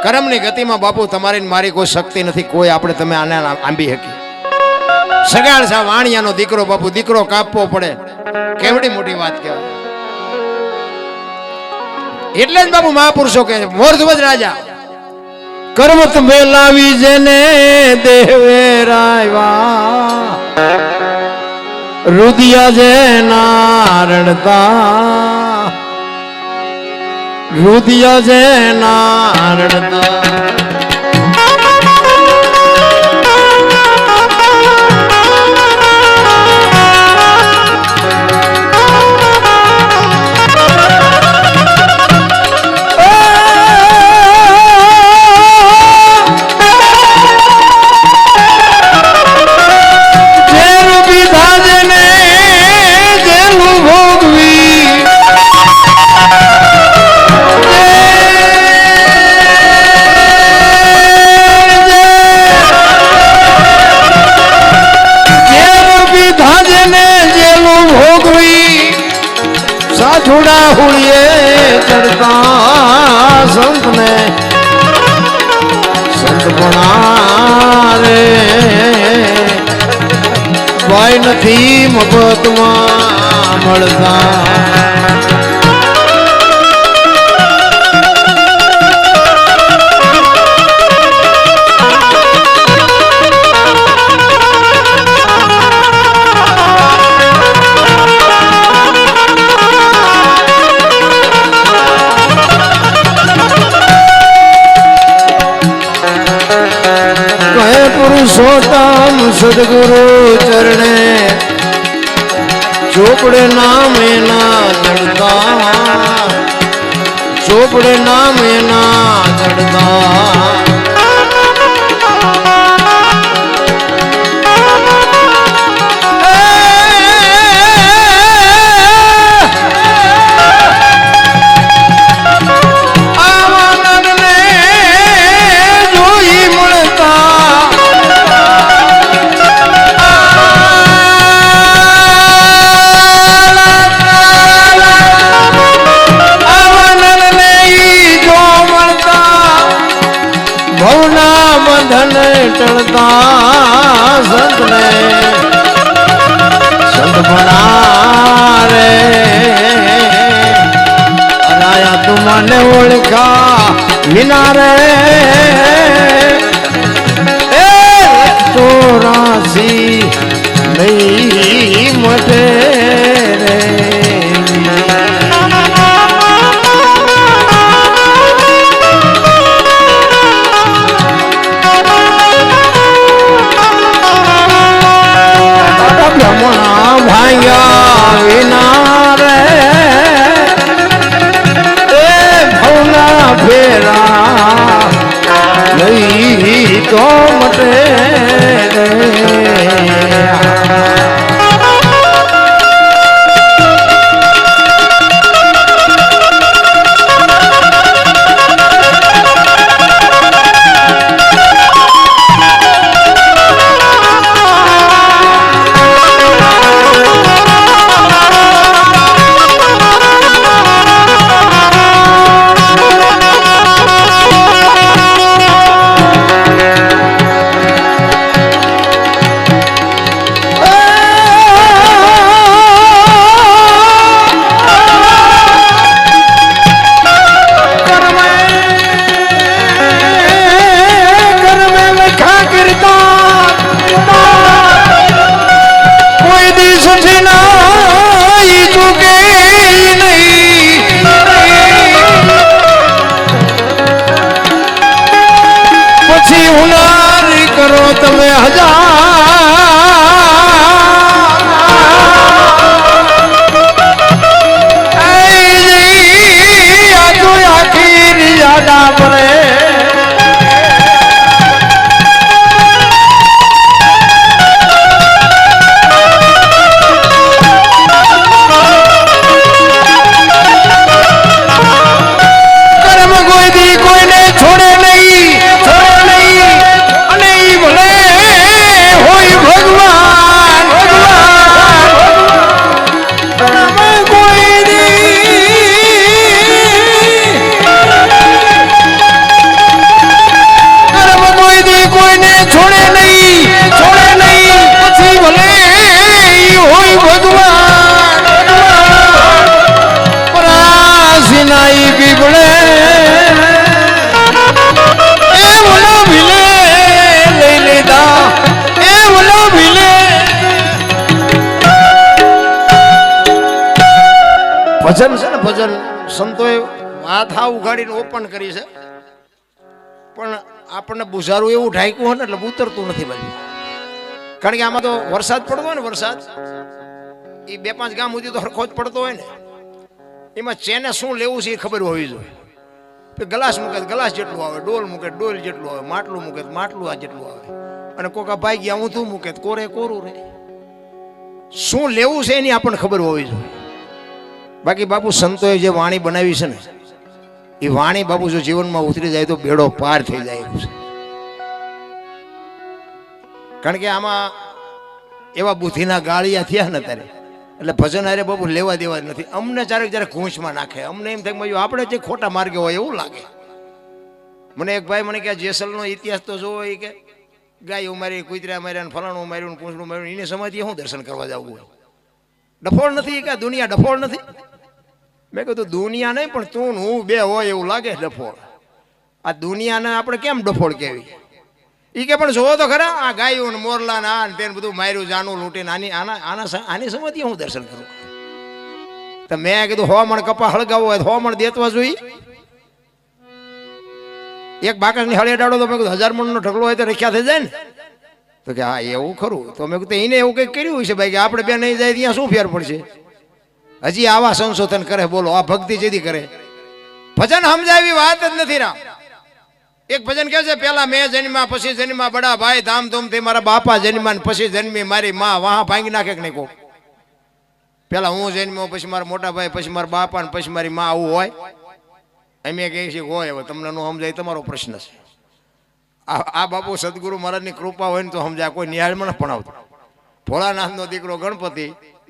કર્મની ગતિમાં બાપુ તમારી મારી કોઈ શક્તિ નથી કોઈ આપણે તમે આને આંબી શકી સગાળ સા વાણિયાનો દીકરો બાપુ દીકરો કાપવો પડે કેવડી મોટી વાત કહેવાય એટલે જ બાપુ મહાપુરુષો કહે છે મોરધ્વજ રાજા કર્મત મેલાવી જેને દેવે રાયવા રુદિયા જે નારણતા રુદિયા જે નારણતા ઠુડા હુળીએ ચડતા સંતને સંત બના રે ભાઈ નથી મફતમાં મળતા પુરુષોત્તમ સદગુરુ ચરણે ચોપડે નામ એના ચડતા ચોપડે નામ એના ચડતા ટળતા સંતને સંત બના રે અરાયા તું મને ઓળખા વિના રે એ ચોરાસી નહીં મટે રે ભાગ્યા વિના રે એ ભવના ફેરા નહીં તો મટે તમે આખી યાદા પડે કર્મ કોઈ દી કોઈને છોડે નહીં ભજન છે ને ભજન સંતોએ વાત હા ઉઘાડીને ઓપન કરી છે પણ આપણને બુઝારું એવું ઢાંક્યું હોય ને એટલે ઉતરતું નથી ભાઈ કારણ કે આમાં તો વરસાદ પડતો હોય ને વરસાદ એ 2-5 ગામ સુધી તો હરખો જ પડતો હોય ને એમાં ચેને શું લેવું છે એ ખબર હોવી જોઈએ ગ્લાસ મૂકે ગ્લાસ જેટલું આવે ડોલ મૂકે ડોલ જેટલું આવે માટલું મૂકે માટલું આ જેટલું આવે અને કોકા ભાઈ ગયા ઊંધું મૂકે કોરે કોરું રે શું લેવું છે એની આપણને ખબર હોવી જોઈએ બાકી બાપુ સંતોએ જે વાણી બનાવી છે ને એ વાણી બાપુ જો જીવનમાં ઉતરી જાય તો બેડો પાર થઈ જાય છે કારણ કે આમાં એવા બુદ્ધિના ગાળિયા થયા ને ત્યારે એટલે ભજન હારે બાપુ લેવા દેવા જ નથી. અમને જ્યારે ઘૂંસમાં નાખે, અમને એમ થાય આપણે જે ખોટા માર્ગે હોય એવું લાગે. મને એક ભાઈ મને કે જેસલનો ઇતિહાસ તો જોવો, એ કે ગાયો મારી, કૂતરા માર્યા ને ફલાણું માર્યું ને પૂંછડું માર્યું, એને સમાધિ શું દર્શન કરવા જવું હોય? ડફોળ નથી કે દુનિયા ડફોળ નથી? મેં કીધું દુનિયા નહીં, પણ તું હું બે હોય એવું લાગે ડફોળ. આ દુનિયાને આપણે કેમ ડફોળ કહેવી? એ કે પણ જોવો તો ખરા, આ ગાયું ને મોરલા ને આ ને તેને બધું માર્યું, જાનું લૂંટીને આની સમાધિ હું દર્શન કરું? તો મેં કીધું 100 મણ કપા હળગાવો હોય 100 મણ દેતવા જોઈએ. એક બાકસની હળે ડાળો તો મેં કીધું 1000 મણનો ઢગલો હોય તો રખ્યા થઈ જાય ને. તો કે હા એવું ખરું. તો મેં કીધું એને એવું કંઈક કર્યું છે ભાઈ કે આપણે બે નહીં જાય ત્યાં શું ફેર પડશે? હજી આવા સંશોધન કરે, બોલો આ ભક્તિ જેદી કરે. ભજન સમજાવી વાત જ નથી. રામ એક ભજન કહે છે, પેલા મેં જન્મ્યા પછી જન્મ્યા બડા ભાઈ, ધામધૂમથી મારા બાપા જન્મ્યા ને પછી જન્મી મારી માં. વાહ ભાંગી નાખે કે નહીં કહો? પેલા હું જન્મ્યો, પછી મારા મોટા ભાઈ, પછી મારા બાપા ને પછી મારી માં, આવું હોય? અમે કહીએ છીએ હોય. હવે તમને નો સમજાય તમારો પ્રશ્ન છે. આ બાપુ સદગુરુ મહારાજની કૃપા હોય ને તો સમજાય. કોઈ નિહાળમાં ન ભણાવતો. ભોળાનાથનો દીકરો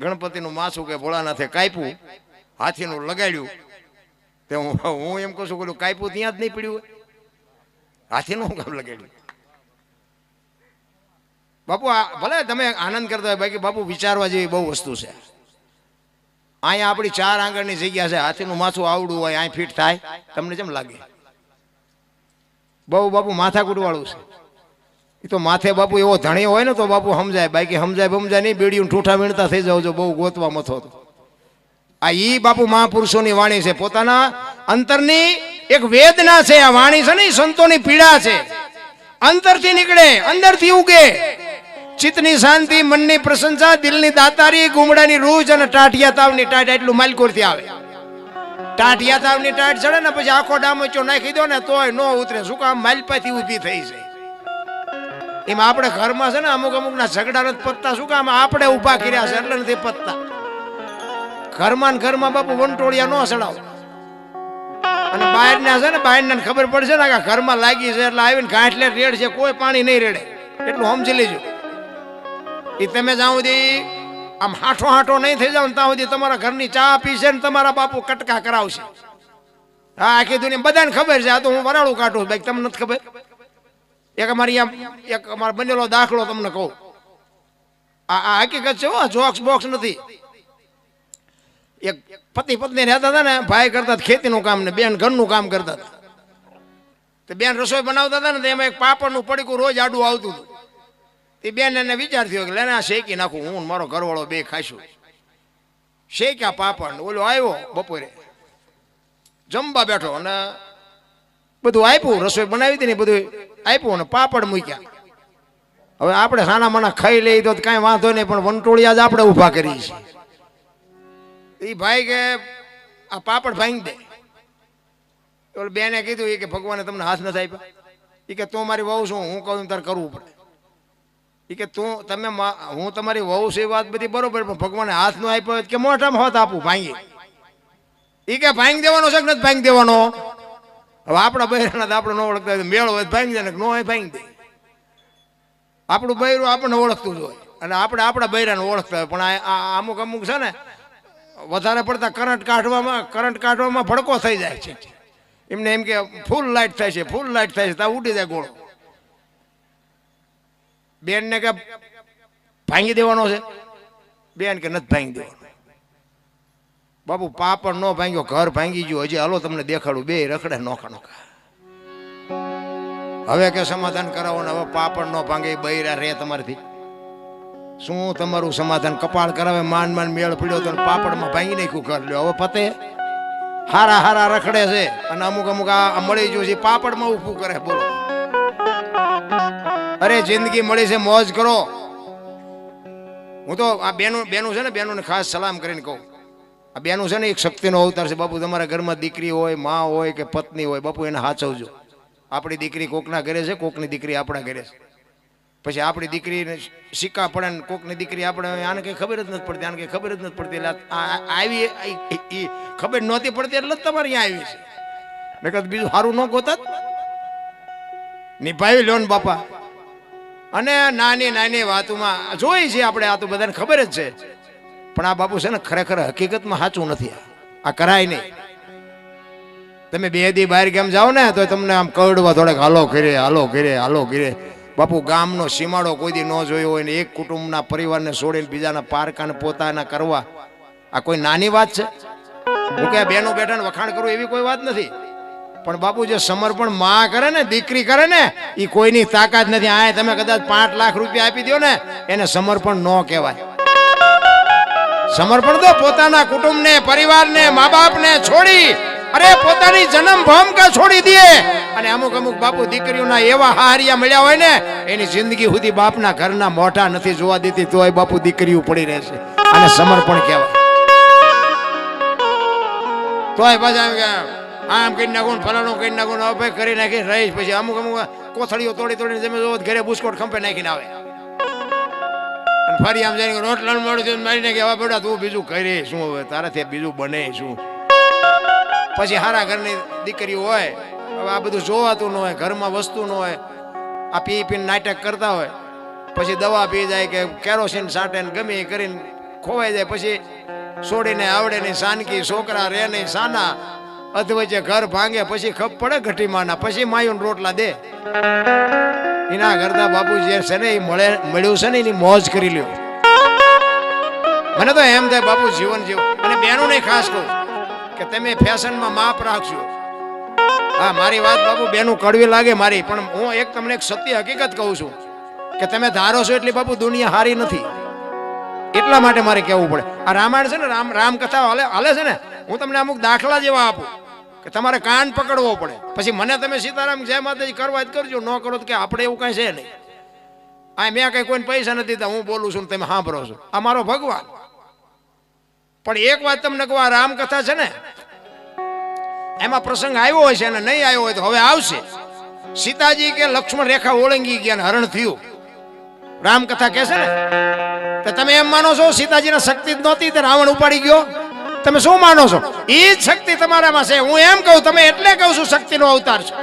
ગણપતિનું માસું કે ભોળાનાથે કાપ્યું, હાથીનું લગાડ્યું. તે હું એમ કહું છું કે કાપ્યું ત્યાં જ નહીં પડ્યું હોય, હાથીનું હું કામ લગાડ્યું? બાપુ ભલે તમે આનંદ કરતા હોય, બાકી બાપુ વિચારવા જેવી બહુ વસ્તુ છે. અહીંયા આપણી 4 આંગળની જગ્યા છે, હાથીનું માથું આવડું હોય અહીં ફિટ થાય? તમને કેમ લાગે? બહુ બાપુ માથાકૂટ વાળું છે. એ તો માથે બાપુ એવો ધણી હોય ને તો બાપુ સમજાય, બાકી સમજાય નહીં. બેડીયું ઠૂઠા વીણતા થઈ જાવ છો બહુ ગોતવા મથો તો. આ ઈ બાપુ મહાપુરુષોની વાણી છે, પોતાના અંતરની એક વેદના છે. આ વાણી છે ને સંતોની પીડા છે, અંતરથી નીકળે, અંદરથી ઉગે. ચિત્તની શાંતિ, મનની પ્રશંસા, દિલની દાતારી, ગુમડાની રૂજ અને ટાઢિયા તાવની ટાઢ, એટલું માલકોરથી આવે. ટાઢિયા તાવની ટાઢ ચડે ને પછી આખો ડામચો નાખી દો ને તોય નો ઉતરે. શું કામ? માલપાથી ઊભી થઈ છે. એમાં આપણે ઘરમાં છે ને અમુક ના ઝઘડા નથી પતતા. શું કામ? આપણે ઊભા કર્યા છે એટલે નથી પતતા. ઘરમાં બાપુ વંટોળિયા નો સડાવ. અને બહારના છે ને, બહારના ખબર પડશે ને કે ઘરમાં લાગી છે એટલે આવીને ગાંઠલે રેડ છે, કોઈ પાણી નહીં રેડે. એટલું સમજી લેજો. એ તમે જ્યાં સુધી આમ હાઠો નહીં થઈ જાવ ને ત્યાં સુધી તમારા ઘરની ચા પીશે ને તમારા બાપુ કટકા કરાવશે. હા, આખી દુનિયા બધાને ખબર છે. આ તો હું વરાળું કાઢું, ભાઈ તમને નથી ખબર? એક અમારો બનેલો દાખલો તમને કહું. આ હકીકત છે, જોક્સ બોક્સ નથી. એક પતિ પત્ની રહેતા હતા ને, ભાઈ કરતા ખેતીનું કામ ને બેન ઘરનું કામ કરતા હતા. તો બેન રસોઈ બનાવતા હતા ને, એમાં એક પાપડનું પડીકું રોજ આડું આવતું હતું. એ બેન એને વિચાર થયો કે લેને આ શેકી નાખું, હું મારો ઘરવાળો બે ખાઈશું. શેક્યા પાપડ. ઓલો આવ્યો બપોરે જમવા બેઠો અને બધું આપ્યું, રસોઈ બનાવી હતી ને બધું આપ્યું અને પાપડ મૂક્યા. હવે આપણે સાના માના ખાઈ લઈ તો કાંઈ વાંધો નહીં, પણ વંટોળિયા જ આપણે ઊભા કરી છે. એ ભાઈ કે આ પાપડ ભાંગી દે. ઓલો બેને કીધું કે ભગવાને તમને હાથ નથી આપ્યા. એ કે તું મારી વહુ છું, હું કહું તારે કરવું પડે. એ કે હું તમારી વહુ છે, વાત બધી બરોબર, પણ ભગવાને હાથ નો આપ્યો કે મોઢામાં હાથ આપું ભાંગી. એ કે ભાંગી દેવાનો છે કે નથી ભાંગી દેવાનો? હવે આપણા બૈરાના આપણે ન ઓળખતા હોય, મેળ હોય ભાંગી દે ને ન હોય ભાંગી દે. આપણું બૈરું આપણને ઓળખતું જ હોય અને આપણે આપણા બૈરાને ઓળખતા હોય. પણ આ અમુક છે ને વધારે પડતા કરંટ કાઢવામાં ભડકો થઈ જાય છે. એમને એમ કે ફૂલ લાઈટ થાય છે ત્યાં ઉડી જાય ગોળો. બેન ને કે ભાંગી દેવાનો છે? બેન કે નથી ભાંગી દેવાનો. બાપુ પાપડ નો ભાંગ્યો, ઘર ભાંગી ગયું. હજી હાલો તમને દેખાડું, બે રખડે નોખા. હવે કે સમાધાન કરાવો ને, હવે પાપડ નો ભાંગે બૈરા રે તમારથી. શું તમારું સમાધાન? કપાળ કરાવે, માંડ મેળ પડ્યો તો પાપડમાં ભાંગી નાખ્યું ઘર. લ્યો હવે પતે. હારા રખડે છે અને અમુક આ મળી ગયું છે પાપડમાં ઊભું કરે. બોલો, અરે જિંદગી મળી છે, મોજ કરો. હું તો આ બેનું છે ને, બેનોને ખાસ સલામ કરીને કહું, આ બેનું છે ને એક શક્તિનો અવતાર છે. બાપુ તમારા ઘરમાં દીકરી હોય, માં હોય કે પત્ની હોય, બાપુ એને હાચવજો. આપણી દીકરી કોકના ઘરે છે, કોકની દીકરી આપણા ઘરે છે. પછી આપણી દીકરીને સિક્કા પડે ને કોકની દીકરી આપણે આને કંઈ ખબર જ નથી પડતી, આને કંઈ ખબર જ નથી પડતી. એટલે આવી ખબર નહોતી પડતી એટલે જ તમારે અહીંયા આવી છે. મેં કહ્યું બીજું સારું ન ગોતત. નિભાવી લો ને બાપા. અને નાની વાતોમાં જોઈ છે આપણે, આ તો બધાને ખબર જ છે. પણ આ બાપુ છે ને ખરેખર હકીકતમાં સાચું નથી. આ કરાય નહીં. તમે 2 દી બહાર ગામ જાઓ ને તો તમને આમ કડવા થોડેક હાલો ઘરે હાલો ઘરે હાલો ઘરે. બાપુ ગામનો સીમાડો કોઈ દી ન જોયો હોય ને એક કુટુંબના પરિવારને છોડીને બીજાના પારકાને પોતાના કરવા, આ કોઈ નાની વાત છે? હું કે બેનો બેઠાને વખાણ કરું એવી કોઈ વાત નથી. પણ બાપુ જે સમર્પણ માં કરે ને, દીકરી કરે ને, એ કોઈની તાકાત નથી. આ તમે કદાચ 5 લાખ રૂપિયા આપી દો ને, એને સમર્પણ ન કહેવાય. સમર્પણ તો પોતાના કુટુંબને, પરિવારને, મા બાપને છોડી, અરે પોતાની જન્મ ભૂમિકા છોડી દે. અને અમુક બાપુ દીકરીઓના એવા હારિયા મળ્યા હોય ને, એની જિંદગી સુધી બાપના ઘરના મોઢા નથી જોવા દેતી, તોય બાપુ દીકરીઓ પડી રહેશે. અને સમર્પણ કહેવાય. તોય પાછા આમ કરી નાખું, ફલાણું કરી નાખું, ભાઈ કરી નાખી રહીશ. પછી અમુક કોથળીઓ તોડીને તમે જો ઘરે બુસ્કોટ ખંપે નાખીને આવે. ફરી આમ જઈને રોટલા મળું મારી નાખી. હવે બેટા તું બીજું કરી શું? હવે તારાથી બીજું બને શું? પછી હારા ઘરની દીકરીઓ હોય, હવે આ બધું જોવાતું ન હોય, ઘરમાં વસ્તુ ન હોય, આ પી પીને નાટક કરતા હોય, પછી દવા પી જાય કે કેરોસીન સાટે ને ગમે એ કરીને ખોવાઈ જાય. પછી છોડીને આવડે નહીં, સાનકી છોકરા રે નહીં, સાના અધવચ્ચે ઘર ભાંગે. પછી ખપ પડે ઘટીમાના, પછી માયું રોટલા દે. એના કરતા બાપુ જે છે ને એ મળ્યું છે ને એની મોજ કરી લ્યો. મને તો એમ થાય બાપુ જીવન જીવ. અને બેનું નહીં ખાસ કહું કે તમે ફેશનમાં માપ રાખશો. હા, મારી વાત બાપુ બેનું કડવી લાગે મારી, પણ હું એક તમને એક સત્ય હકીકત કહું છું કે તમે ધારો છો એટલી બાપુ દુનિયા હારી નથી. એટલા માટે મારે કહેવું પડે. આ રામાયણ છે ને, રામકથા હાલે છે ને, હું તમને અમુક દાખલા જેવા આપું કે તમારે કાન પકડવો પડે. પછી મને તમે સીતારામ જય માતાજી કરવા જ કરજો, ન કરો તો કે આપણે એવું કાંઈ છે નહીં. આ મેં કઈ કોઈને પૈસા નથી દીધા, હું બોલું છું તમે સાંભળો છો, આ મારો ભગવાન. પણ એક વાત તમને કહું, આ રામકથા છે ને, એમાં પ્રસંગ આવ્યો હોય છે અને નહીં આવ્યો હોય તો હવે આવશે. સીતાજી કે લક્ષ્મણ રેખા ઓળંગી ગયા ને હરણ થયું. રામકથા કે છે ને, તો તમે એમ માનો છો સીતાજીને શક્તિ જ નહોતી તો રાવણ ઉપાડી ગયો? તમે શું માનો છો? એ જ શક્તિ તમારામાં છે. હું એમ કહું, તમે એટલે કહું છું શક્તિનો અવતાર છે.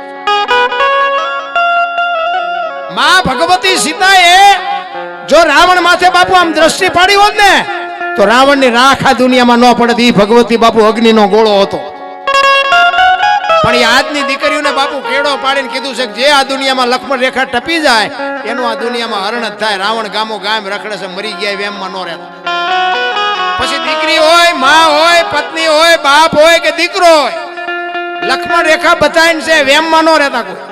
માં ભગવતી સીતાએ જો રાવણ માથે બાપુ આમ દ્રષ્ટિ પાડી હોત ને તો રાવણની રાખ આ દુનિયામાં ન પડે. એ ભગવતી બાપુ અગ્નિનો ગોળો હતો. પણ એ આજની દીકરીઓને બાપુ કેળો પાડીને કીધું છે કે જે આ દુનિયામાં લક્ષ્મણ રેખા ટપી જાય એનું આ દુનિયામાં હરણ જ થાય. રાવણ ગામો ગામ રખડે છે, મરી ગયા એમમાં ન રહેતા. પછી દીકરી હોય, માં હોય, પત્ની હોય, બાપ હોય કે દીકરો હોય, લક્ષ્મણ રેખા બતાવીને છે વેમમાં ન રહેતા કોઈ.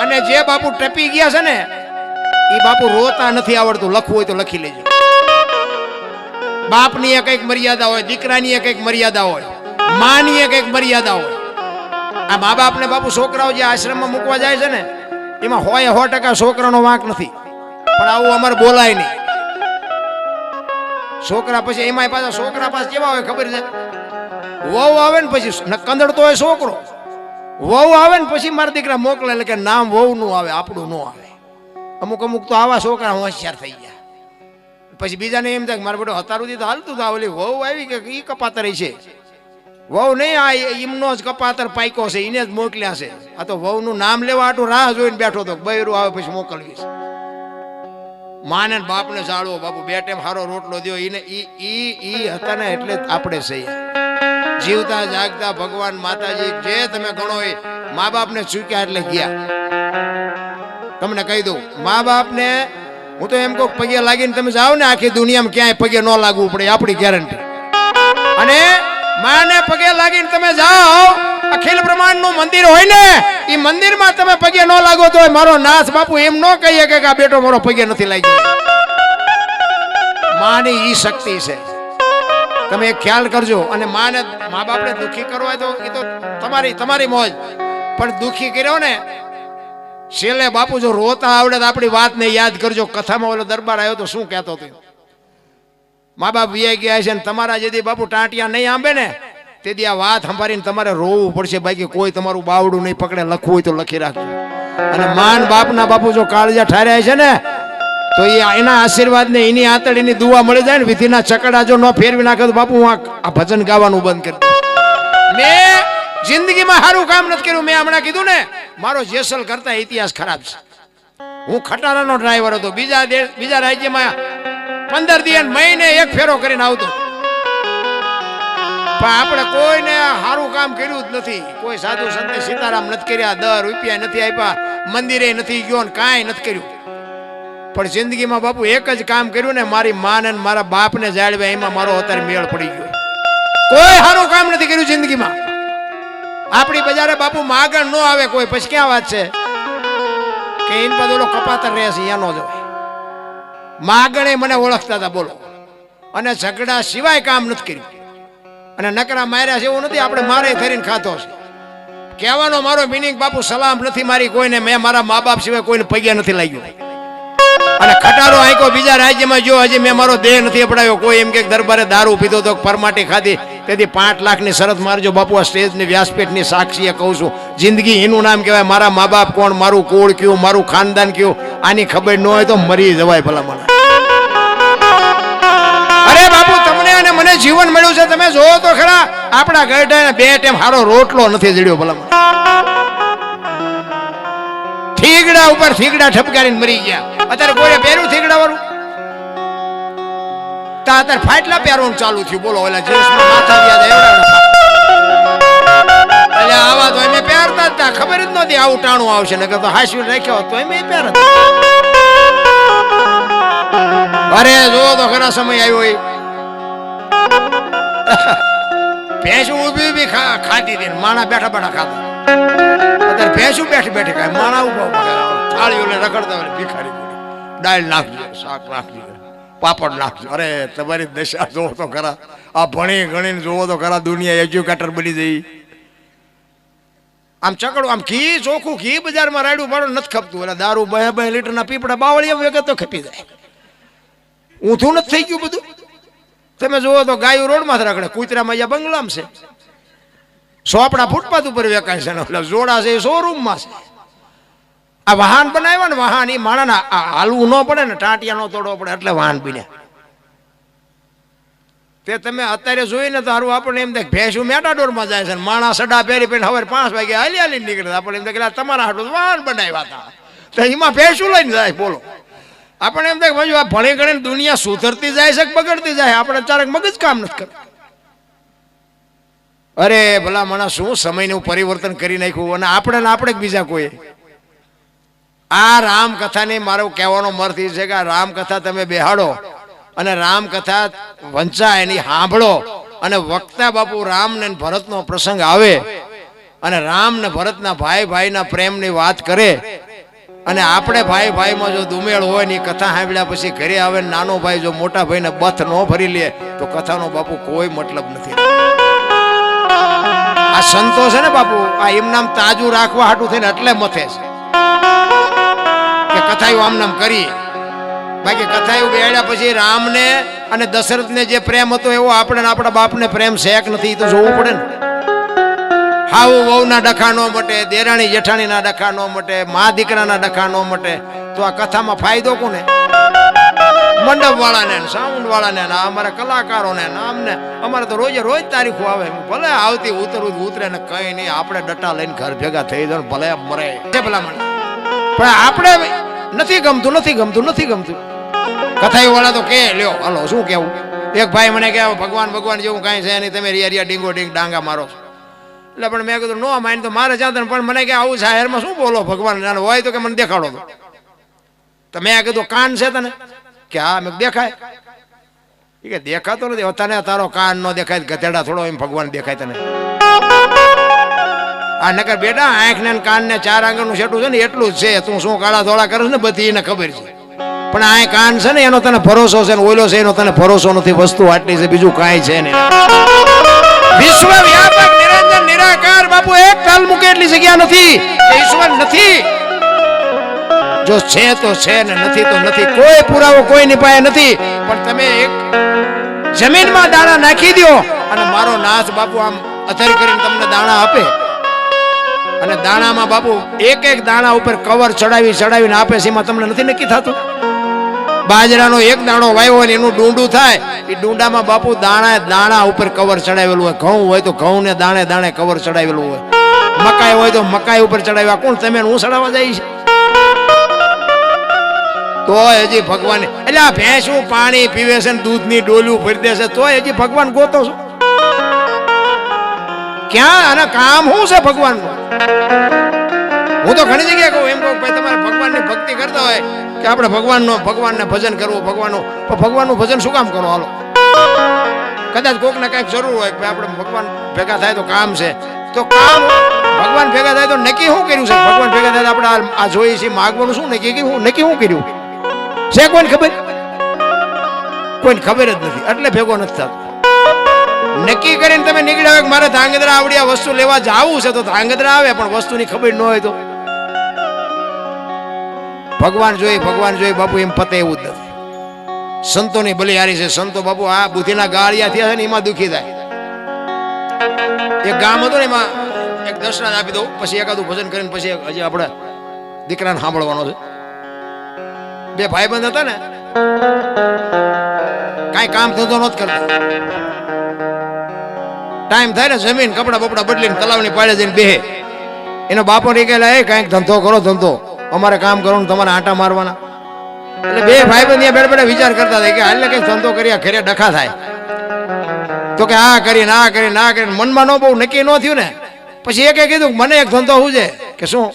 અને જે બાપુ ટપી ગયા છે ને એ બાપુ રોતા નથી આવડતું. લખવું હોય તો લખી લેજો. બાપની એક એક મર્યાદા હોય, દીકરાની એક એક મર્યાદા હોય, માની એક એક મર્યાદા હોય. આ મા બાપને બાપુ છોકરાઓ જે આશ્રમમાં મૂકવા જાય છે ને એમાં 100% છોકરાનો વાંક નથી. પણ આવું અમારે બોલાય નહીં. છોકરા પછી એમાં પાછા છોકરા પાસે કેવા હોય ખબર છે? વહુ આવે ને પછી કંદડતો હોય છોકરો, વહુ આવે ને પછી મારા દીકરા મોકલે એટલે કે નામ વહુ નું આવે, આપણું ન આવે. અમુક તો આવા છોકરા હોશિયાર થઈ ગયા. પછી બીજાને એમ થાય કે મારા બેટો હતારુથી તો હાલતું હતા, ઓલી વહુ આવી કે ઈ કપાતર છે. વહુ નહીં, આ એમનો જ કપાતર પાક્યો છે, એને જ મોકલ્યા છે. આ તો વહુ નું નામ લેવા આટલું રાહ જોઈને બેઠો હતો, બૈરું આવે પછી મોકલવીશ. માને બાપને જાળવો બાપુ, 2 ટાઈમ સારો રોટલો દો. એને ઈ હતા ને એટલે આપણે સહી. જીવતા જાગતા ભગવાન માતાજી જે તમે ગણો એ મા બાપને ચૂક્યા એટલે ગયા. તમને કહી દઉં, મા બાપને હું તો એમ કહું પગે લાગીને તમે જાઓ ને આખી દુનિયામાં ક્યાંય પગે ન લાગવું પડે, આપણી ગેરંટી. અને માને પગે લાગીને તમે જાઓ, અખિલ બ્રહ્માંડ નું મંદિર હોય ને એ મંદિરમાં તમે પગે ન લાગો તો મારો નાથ બાપુ એમ ન કહીએ કે આ બેટો મારો પગે નથી લાગ્યો. માની ઈ શક્તિ છે, તમે એક ખ્યાલ કરજો. અને માને મા બાપને દુખી કરવા તો એ તો તમારી મોજ, પણ દુખી કર્યો ને છેલ્લે બાપુ જો રોતા આવડે તો આપણી વાતને યાદ કરજો. કથામાં ઓલો દરબાર આવ્યો તો શું કહેતો હતો? મા બાપ વિયા ગયા છે ને તમારા જેથી બાપુ ટાંટિયા નહીં આંબે ને તેથી આ વાત સંભાળીને તમારે રોવું પડશે. બાકી કોઈ તમારું બાવડું નહીં પકડે. લખવું હોય તો લખી રાખજો. અને માન બાપના બાપુ જો કાળજા ઠાર્યા છે ને તો એના આશીર્વાદ ને એની આંતળીની દુઆ મળી જાય ને, વિધિના ચકડા જો ન ફેરવી નાખે તો બાપુ હું આ ભજન ગાવાનું બંધ કરી દઉં. મેં જિંદગીમાં સારું કામ નથી કર્યું. મેં હમણાં કીધું ને મારો જેસલ કરતા ઇતિહાસ ખરાબ છે. હું ખટારાનો ડ્રાઈવર હતો. બીજા રાજ્યમાં 15 દી મહિને એક ફેરો કરીને આવતો. પણ આપણે કોઈને સારું કામ કર્યું જ નથી. કોઈ સાધુ સંતે સીતારામ નથી કર્યા, 10 રૂપિયા નથી આપ્યા, મંદિરે નથી ગયો ને કાંઈ નથી કર્યું. પણ જિંદગીમાં બાપુ એક જ કામ કર્યું ને, મારી માને ને મારા બાપને જાળવ્યા, એમાં મારો અત્યારે મેળ પડી ગયો. કોઈ સારું કામ નથી કર્યું જિંદગીમાં. આપણી બજારે બાપુ માગણ ન આવે કોઈ, પછી ક્યાં વાત છે કે એન પર ઓલો કપાતર રહે છે એનો જ હોય. માગણે મને ઓળખતા હતા બોલો, અને ઝઘડા સિવાય કામ નથી કર્યું. અને નકરા માર્યા છે એવું નથી, આપણે મારે ધરીને ખાતો છે. કહેવાનો મારો મિનિંગ બાપુ સલામ નથી મારી કોઈને, મેં મારા મા બાપ સિવાય કોઈને પગ્યા નથી લાગ્યું. અને ખટારો આંકો બીજા રાજ્યમાં જો, હજી મેં મારો દેહ નથી અપડાવ્યો. કોઈ એમ કે દરબારે દારૂ પીધો તો પરમાટી ખાધી, તેથી 5 લાખની શરત મારજો બાપુ. આ સ્ટેજની વ્યાસપીઠની સાક્ષીએ કહું છું, જિંદગી એનું નામ કહેવાય. મારા મા બાપ કોણ, મારું કુળ કયું, મારું ખાનદાન કયું, આની ખબર ન હોય તો મરી જવાય ભલા મને. અરે બાપુ તમને અને મને જીવન મળ્યું છે, તમે જોવો તો ખરા. આપણા ગઢાને 2 ટાઈમ હારો રોટલો નથી જડ્યો ભલા મને. થીગડા ઉપર થીગડા ઠપકારીને મરી ગયા. અત્યારે કોઈ પહેર્યું થીગડા વાળું? અત્યારે ફાટલા પહેરવાનું ચાલુ થયું બોલો. ઓલા જીન્સમાં માથા વ્યાજ એટલે આવા તો અમે પહેરતા હતા, ખબર જ નહોતી આવું ટાણું આવશે. નકર તો હાસ્યું રાખ્યો તો અમે પહેરતા. અરે જો તો ખરા સમય આવ્યો હોય. ભેંસું ઊભી ઊભી ખાતી હતી, માણા બેઠા બેઠા ખાતા. અત્યારે ભેંસું બેઠી બેઠી ખાય, માણા ઉભા થાળીઓને રખડતા હોય. ભિખારી દાળ નાખજો, શાક નાખજો, પાપડ નાખજો. અરે તમારી દશા જોવો તો ખરા. આ ભણી ગણીને જોવો તો ખરા, દુનિયા એજ્યુકેટર બની જઈ. આમ ચકડું આમ ઘી ચોખ્ખું ઘી બજારમાં રાડ્યું પાડો નથી ખપતું. એટલે દારૂ 2 લીટરના પીપડા બાવળિયા વગર તો ખપી જાય. ઊંધું નથી થઈ ગયું બધું. તમે જુઓ તો ગાયું રોડમાં રખડે, કૂતરામાં અહીંયા બંગલામાં છે, સોપડા ફૂટપાથ ઉપર વેચાય છે, એટલે જોડા છે એ શોરૂમમાં છે. આ વાહન બનાવ્યા ને, વાહન એ માણાના હાલવું ન પડે ને, ટાંટિયા ન તોડવો પડે એટલે વાહન બન્યા. તે તમે અત્યારે જોઈને તો સારું આપણને એમ થાય ભેંસું મેટાડોરમાં જાય છે, માણા સડા પહેરી પહેરી હવે 5 વાગે હાલી હાલી નીકળે. આપણે એમ થાય કે તમારા હાટું વાહન બનાવ્યા હતા, તો એમાં ભેંસું લઈને જાય બોલો. આપણે એમ થાય કે આ ભણી ગણીને દુનિયા સુધરતી જાય છે કે બગડતી જાય, આપણે ચારક મગજ કામ નથી કરતું. અરે ભલા માણસ શું સમયનું પરિવર્તન કરી નાખ્યું. અને આપણે બીજા કોઈ આ રામકથાની મારો કહેવાનો અર્થ એ છે કે આ રામકથા તમે બેહાડો અને રામકથા વંચાય એની સાંભળો. અને વક્તા બાપુ રામ ને ભરતનો પ્રસંગ આવે અને રામ ને ભરતના ભાઈ ભાઈના પ્રેમની વાત કરે, અને આપણે ભાઈ ભાઈમાં જો દુમેળ હોય ને કથા સાંભળ્યા પછી ઘરે આવે, નાનો ભાઈ જો મોટા ભાઈને બથ ન ભરી લે તો કથાનો બાપુ કોઈ મતલબ નથી. આ સંતો છે ને બાપુ, આ એમ નામ તાજુ રાખવા હાટું થઈને એટલે મથે છે કે કથાયું આમ નામ કરીએ. બાકી કથાયું બેડ્યા પછી રામને અને દશરથને જે પ્રેમ હતો એવો આપણે આપણા બાપને પ્રેમ શેક નથી, તો જોવું પડે ને. હાવું વહુના ડખા ન મટે, દેરાણી જેઠાણીના ડખા ન મટે, મા દીકરાના ડખા ન મટે, તો આ કથામાં ફાયદો કોને? મંડપ વાળાને, સાઉન્ડ વાળાને, અમારા કલાકારોને, આમને. અમારે તો રોજે રોજ તારીખો આવે, ભલે આવતી ઉતરે ને કઈ નહીં, આપણે ડટા લઈને ઘર ભેગા થઈ જાય, ભલે મરે ભલા મને. પણ આપણે નથી ગમતું. કથાઈ વાળા તો કે લ્યો હાલો શું કેવું. એક ભાઈ મને કે ભગવાન જેવું કાંઈ છે નહીં, તમે રિયા ડીંગો ડીંગ ડાંગા મારો. એટલે પણ મેં કીધું નો માઇન્ડ તો મારે ચાલતો, પણ મને કે આવું જાહેરમાં શું બોલો ભગવાન હોય તો કે મને દેખાડો તો. મેં કીધું કાન છે તને? કે હા. મેં દેખાય? કે દેખાતો નથી. તને તારો કાન ન દેખાય ગધેડા થોડો એમ ભગવાન દેખાય તને? આ નકર બેટા આંખ ને કાન ને 4 આંગળનું સેટું છે ને એટલું જ છે. તું શું કાળા ધોળા કરે ને બધી એને ખબર છે, પણ આ કાન છે ને એનો તને ભરોસો છે, ને ઓલો છે એનો તને ભરોસો નથી. વસ્તુ આટલી છે, બીજું કાંઈ છે ને. વિશ્વ વ્યાપક નિરંજન નિરાકાર બાપુ એક તાલ મૂકે એટલી જગ્યા નથી. ઈશ્વર નથી. જો છે તો છે ને નથી તો નથી. કોઈ પુરાવો કોઈની પાસે નથી. પણ તમે એક જમીનમાં દાણા નાખી દો અને મારો નાથ બાપુ આમ અથર કરીને તમને દાણા આપે, અને દાણામાં બાપુ એક દાણા ઉપર કવર ચડાવીને આપે છે. એમાં તમને નથી નક્કી થતું. બાજરાનો એક દાણો વાવ્યો હોય એનું ડુંડું થાય, એ ડુંડામાં બાપુ દાણા ઉપર કવર ચડાવેલું હોય. ઘઉં હોય તો ઘઉં ને દાણે કવર ચડાવેલું હોય. મકાઈ હોય તો મકાઈ ઉપર ચડાવ્યા. કોણ તમે હું ચડાવવા જાય છે? તોય હજી ભગવાન એટલે આ ભેંસું પાણી પીવે છે ને દૂધની ડોલું ભરી દે છે તોય હજી ભગવાન ગોતો છું ક્યાં અને કામ શું છે ભગવાનનું? હું તો ઘણી જગ્યાએ કહું એમ કહું ભાઈ તમારે ભગવાનની ભક્તિ કરતા હોય કે આપણે ભગવાનને ભજન કરવું ભગવાનનું ભજન શું કામ કરો? હાલો કદાચ કોકને કઈક જરૂર હોય કે આપણે ભગવાન ભેગા થાય તો કામ છે તો કામ ભગવાન ભેગા થાય તો નક્કી શું કર્યું છે? ભગવાન ભેગા થાય તો આપણે આ જોઈએ છીએ માગવાનું શું નક્કી શું કર્યું છે? કોઈને ખબર જ નથી એટલે ભેગો નથી થતો. નક્કી કરીને તમે નીકળ્યા કે મારે ધાંગધ્રા આવડી આ વસ્તુ લેવા જવું છે તો ધાંગધ્રા આવે પણ વસ્તુની ખબર ન હોય તો ભગવાન જોઈ બાપુ એમ પતે એવું જ નથી. સંતોની બલિહારી છે સંતો બાપુ આ બુદ્ધિના ગાળિયા થયા છે ને એમાં દુખી થાય. એક ગામ હતું ને એમાં એક દર્શન આપી દઉં પછી એકાદું ભજન કરીને પછી હજી આપણે દીકરાને સાંભળવાનો છે. બે ભાઈબંધ હતા ને કાંઈ કામ ધંધો નહોત કરતા. ટાઈમ થાય ને જમીન કપડા બપડા બદલીને તલાવની પાડે જઈને બેહે. એનો બાપો નીકળેલા એ કાંઈક ધંધો કરો ધંધો અમારે કામ કરવાનું તમારે આંટા મારવાના. એટલે બે ભાઈબંધ બેઠા બેઠા વિચાર કરતા હતા કે હાલ કઈક ધંધો કર્યા ઘરે ડખા થાય તો કે આ કરીને મનમાં ન બહુ નક્કી ન થયું ને પછી એકે કીધું મને એક ધંધો શું છે કે શું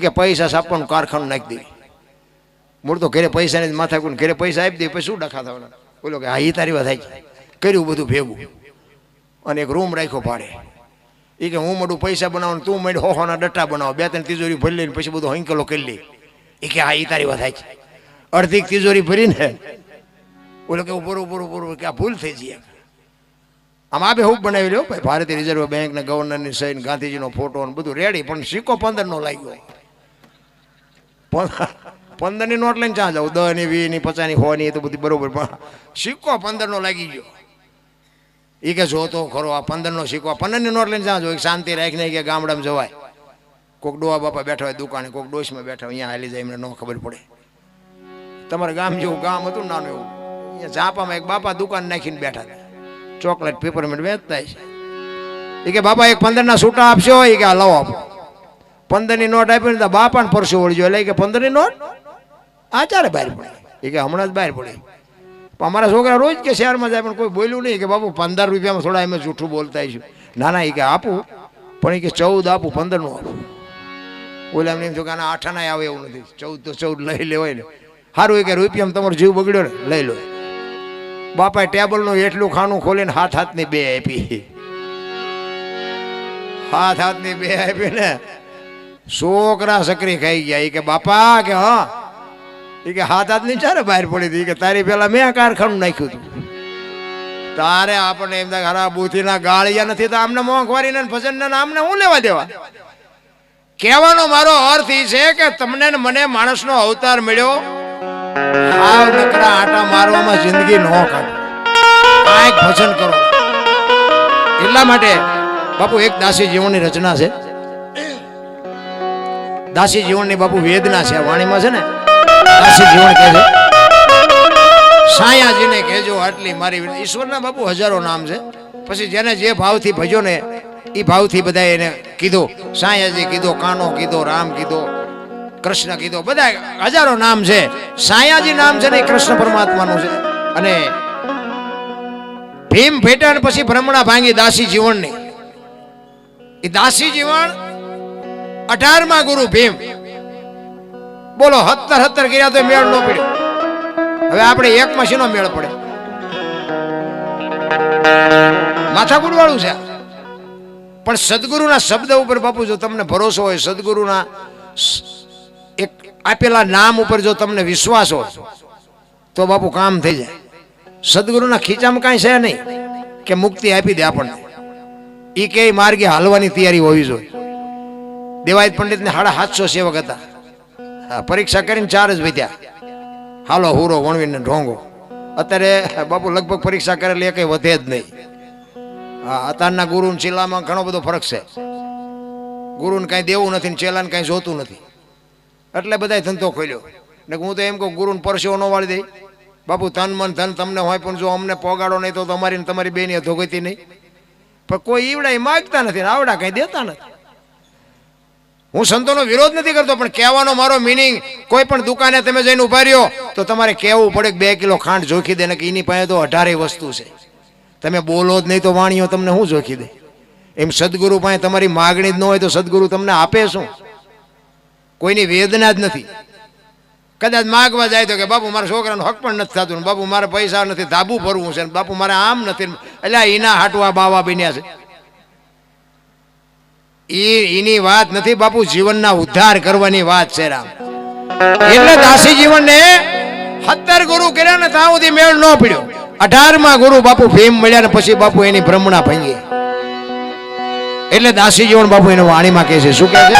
કે પૈસા છાપવાનું કારખાનું નાખી દે. મૂળ તો ઘરે પૈસા ને માથા કોઈ ઘરે પૈસા આપી દે પછી શું ડખા થવાના? બોલો કે હા એ તારી વાત થાય. કર્યું બધું ભેગું અને એક રૂમ રાખ્યો ભાડે. એ કે હું મોટું પૈસા બનાવવાનું તું મેળ હોના ડટ્ટા બનાવો 2-3 તિજોરી ભરી લઈને પછી બધું હંકલો કરી લે. એ કે હા એ તારી વાત થાય. અડધી તિજોરી ભરીને બોલો કે બરોબર કે આ ભૂલ થઈ જઈએ. આમ આ બે હું બનાવી લ્યો ભાઈ ભારતીય રિઝર્વ બેંક ને ગવર્નરની સહી ગાંધીજીનો ફોટો ને બધું રેડી પણ સિક્કો 15 નો લાગ્યો. 15 ની નોટ લઈને ક્યાં જાવ? 10 ની 20 ની 50 ની 100 ની એ તો બધી બરોબર પણ સિક્કો 15 નો લાગી ગયો. એ કે જોતો ખરો આ 15 નો સિક્કો 15 ની નોટ લઈને ક્યાં જાવ? શાંતિ રાખીને કે ગામડામાં જવાય. કોક ડોવા બાપા બેઠા હોય દુકાને કોક ડોશમાં બેઠા હોય અહીંયા હાલી જાય એમને ન ખબર પડે. તમારે ગામ જેવું ગામ હતું નાનું એવું અહીંયા ઝાપામાં એક બાપા દુકાન નાખીને બેઠા હતા ચોકલેટ પેપરમેન્ટ વેચતા છે. એ કે બાપા એક 15 ના છૂટા આપશો? એ કે આ લાવો આપો. 15 ની નોટ આપીને તો બાપાને પરસો વળજો એટલે કે 15 ની નોટ આ ચારે બહાર પડે. એ કે હમણાં જ બહાર પડે. અમારા છોકરા રોજ કે શહેરમાં જાય પણ કોઈ બોલ્યું નહીં કે બાપુ 15 રૂપિયામાં થોડા એમ જૂઠું બોલતા છું. ના એ કે આપું પણ એ કે 14 આપું 15 નું આપું. બોલે એમને એમ જો કે આના 8 ના આવે એવું નથી 14 તો 14 લઈ લેવાય ને. સારું એ કે રૂપિયામાં તમારો જીવ બગડ્યો ને લઈ લો. બાપાએ ટેબલનું એટલું ખાનું ખોલીને હાથની 2 આપી. હાથની 2 આપી ને છોકરા સકરી ખાઈ ગયા. એ કે બાપા કે હા એ કે હાથની ચારે બહાર પડી હતી કે તારી પેલા મેં કારખાનું નાખ્યું હતું. તારે આપણને એમ થાય ખરા બુથીના ગાળિયા નથી તો આમને મોંઘવારી ને ભજન ને આમને હું લેવા દેવા? કહેવાનો મારો અર્થ એ છે કે તમને ને મને માણસનો અવતાર મળ્યો હાવ નકરા આટા મારવામાં જિંદગી ન કાઢો. કાંઈક ભજન કરો. એટલા માટે બાપુ એક દાસી જીવનની રચના છે. દાસી જીવનની બાપુ વેદના છે વાણીમાં છે ને દાસી જીવન કહે છે સાયાજીને કહેજો આટલી મારી. ઈશ્વરના બાપુ હજારો નામ છે પછી જેને જે ભાવથી ભજ્યો ને એ ભાવથી બધા એને કીધું. સાયાજી કીધો, કાનો કીધો, રામ કીધો, કૃષ્ણ કીધો, બધા હજારો નામ છે. સાયાજી નામ છે ને એ કૃષ્ણ પરમાત્માનું છે. અને ભીમ ભેટાણ પછી ભ્રમણા ભાંગી દાસી જીવનની. એ દાસી જીવન 18મા ગુરુ ભીમ બોલો 17 કર્યા તો મેળ ન પડ્યો. હવે આપણે એકમાં શીનો મેળ પડે? માથાકૂટ વાળું છે. પણ સદગુરુના શબ્દ ઉપર બાપુ જો તમને ભરોસો હોય, સદગુરુના એક આપેલા નામ ઉપર જો તમને વિશ્વાસ હોય તો બાપુ કામ થઈ જાય. સદગુરુના ખીચામાં કાંઈ છે નહીં કે મુક્તિ આપી દે આપણને. એ કે માર્ગે હાલવાની તૈયારી હોવી જોઈએ. દેવાયત પંડિતને 750 સેવક હતા. પરીક્ષા કરીને 4 જ વધ્યા. હાલો હુરો વણવીને ઢોંગો. અત્યારે બાપુ લગભગ પરીક્ષા કરેલી એ કઈ વધે જ નહીં. અત્યારના ગુરુ ચેલામાં ઘણો બધો ફરક છે. ગુરુને કાંઈ દેવું નથી ને ચેલાને કાંઈ જોતું નથી એટલે બધા ધંધો ખોલ્યો. ને હું તો એમ કહું ગુરુને પરસેવો ન વાળી દે બાપુ. તન મન ધન તમને હોય પણ જો અમને પોગાડો નહીં તો તમારી ને તમારી બેની ધોગતી નહીં. પણ કોઈ ઈવડા માગતા નથી આવડા કઈ દેતા નથી. હું સંતોનો વિરોધ નથી કરતો, પણ કહેવાનો મારો મિનિંગ, કોઈ પણ દુકાને તમે જઈને ઉભા રહ્યો તો તમારે કહેવું પડે કે 2 કિલો ખાંડ જોખી દે, ને કે એની પાસે તો 18 વસ્તુ છે, તમે બોલો જ નહીં તો વાણીઓ તમને શું જોખી દે? એમ સદગુરુ પાસે તમારી માગણી જ ન હોય તો સદગુરુ તમને આપે શું? કોઈની વેદના જ નથી. કદાચ માગવા જાય તો કે બાપુ મારા છોકરાનો હક પણ નથી થતું, બાપુ મારે પૈસા નથી, ધાબુ ભરવું છે, બાપુ મારે આમ નથી, એટલે એના હાટું આ બાવા બન્યા છે. એની વાત નથી બાપુ, જીવનના ઉદ્ધાર કરવાની વાત છે રામ. એટલે દાસી જીવનને 17 ગુરુ કર્યા ને ત્યાં સુધી મેળ ન પડ્યો. 18મા ગુરુ બાપુ ભીમ મળ્યા ને પછી બાપુ એની બ્રહ્મણા ભાંગી. એટલે દાસી જીવન બાપુ એને વાણીમાં કહે છે, શું કહે છે?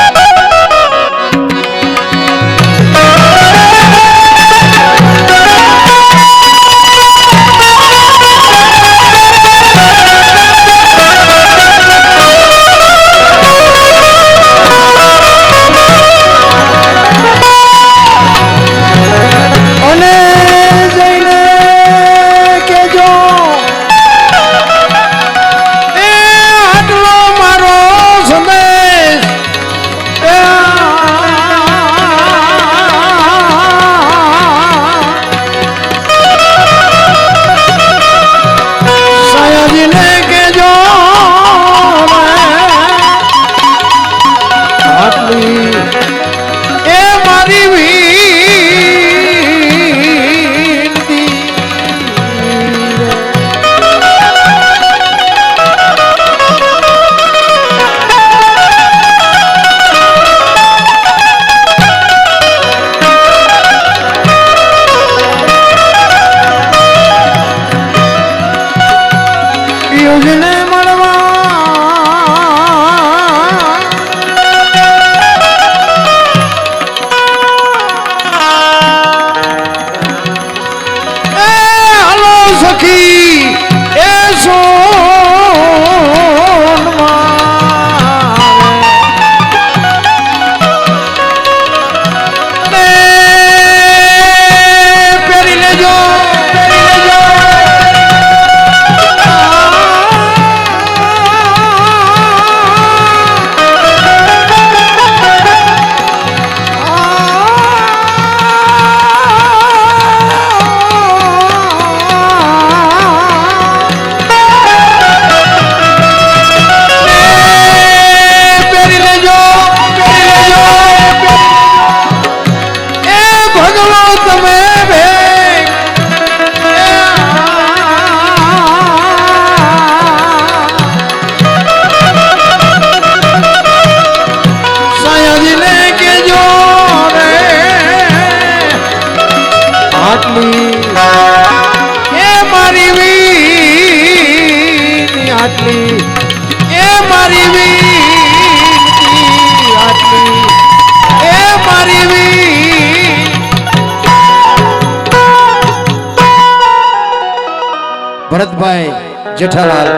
ભરતભાઈ જેઠાલાલ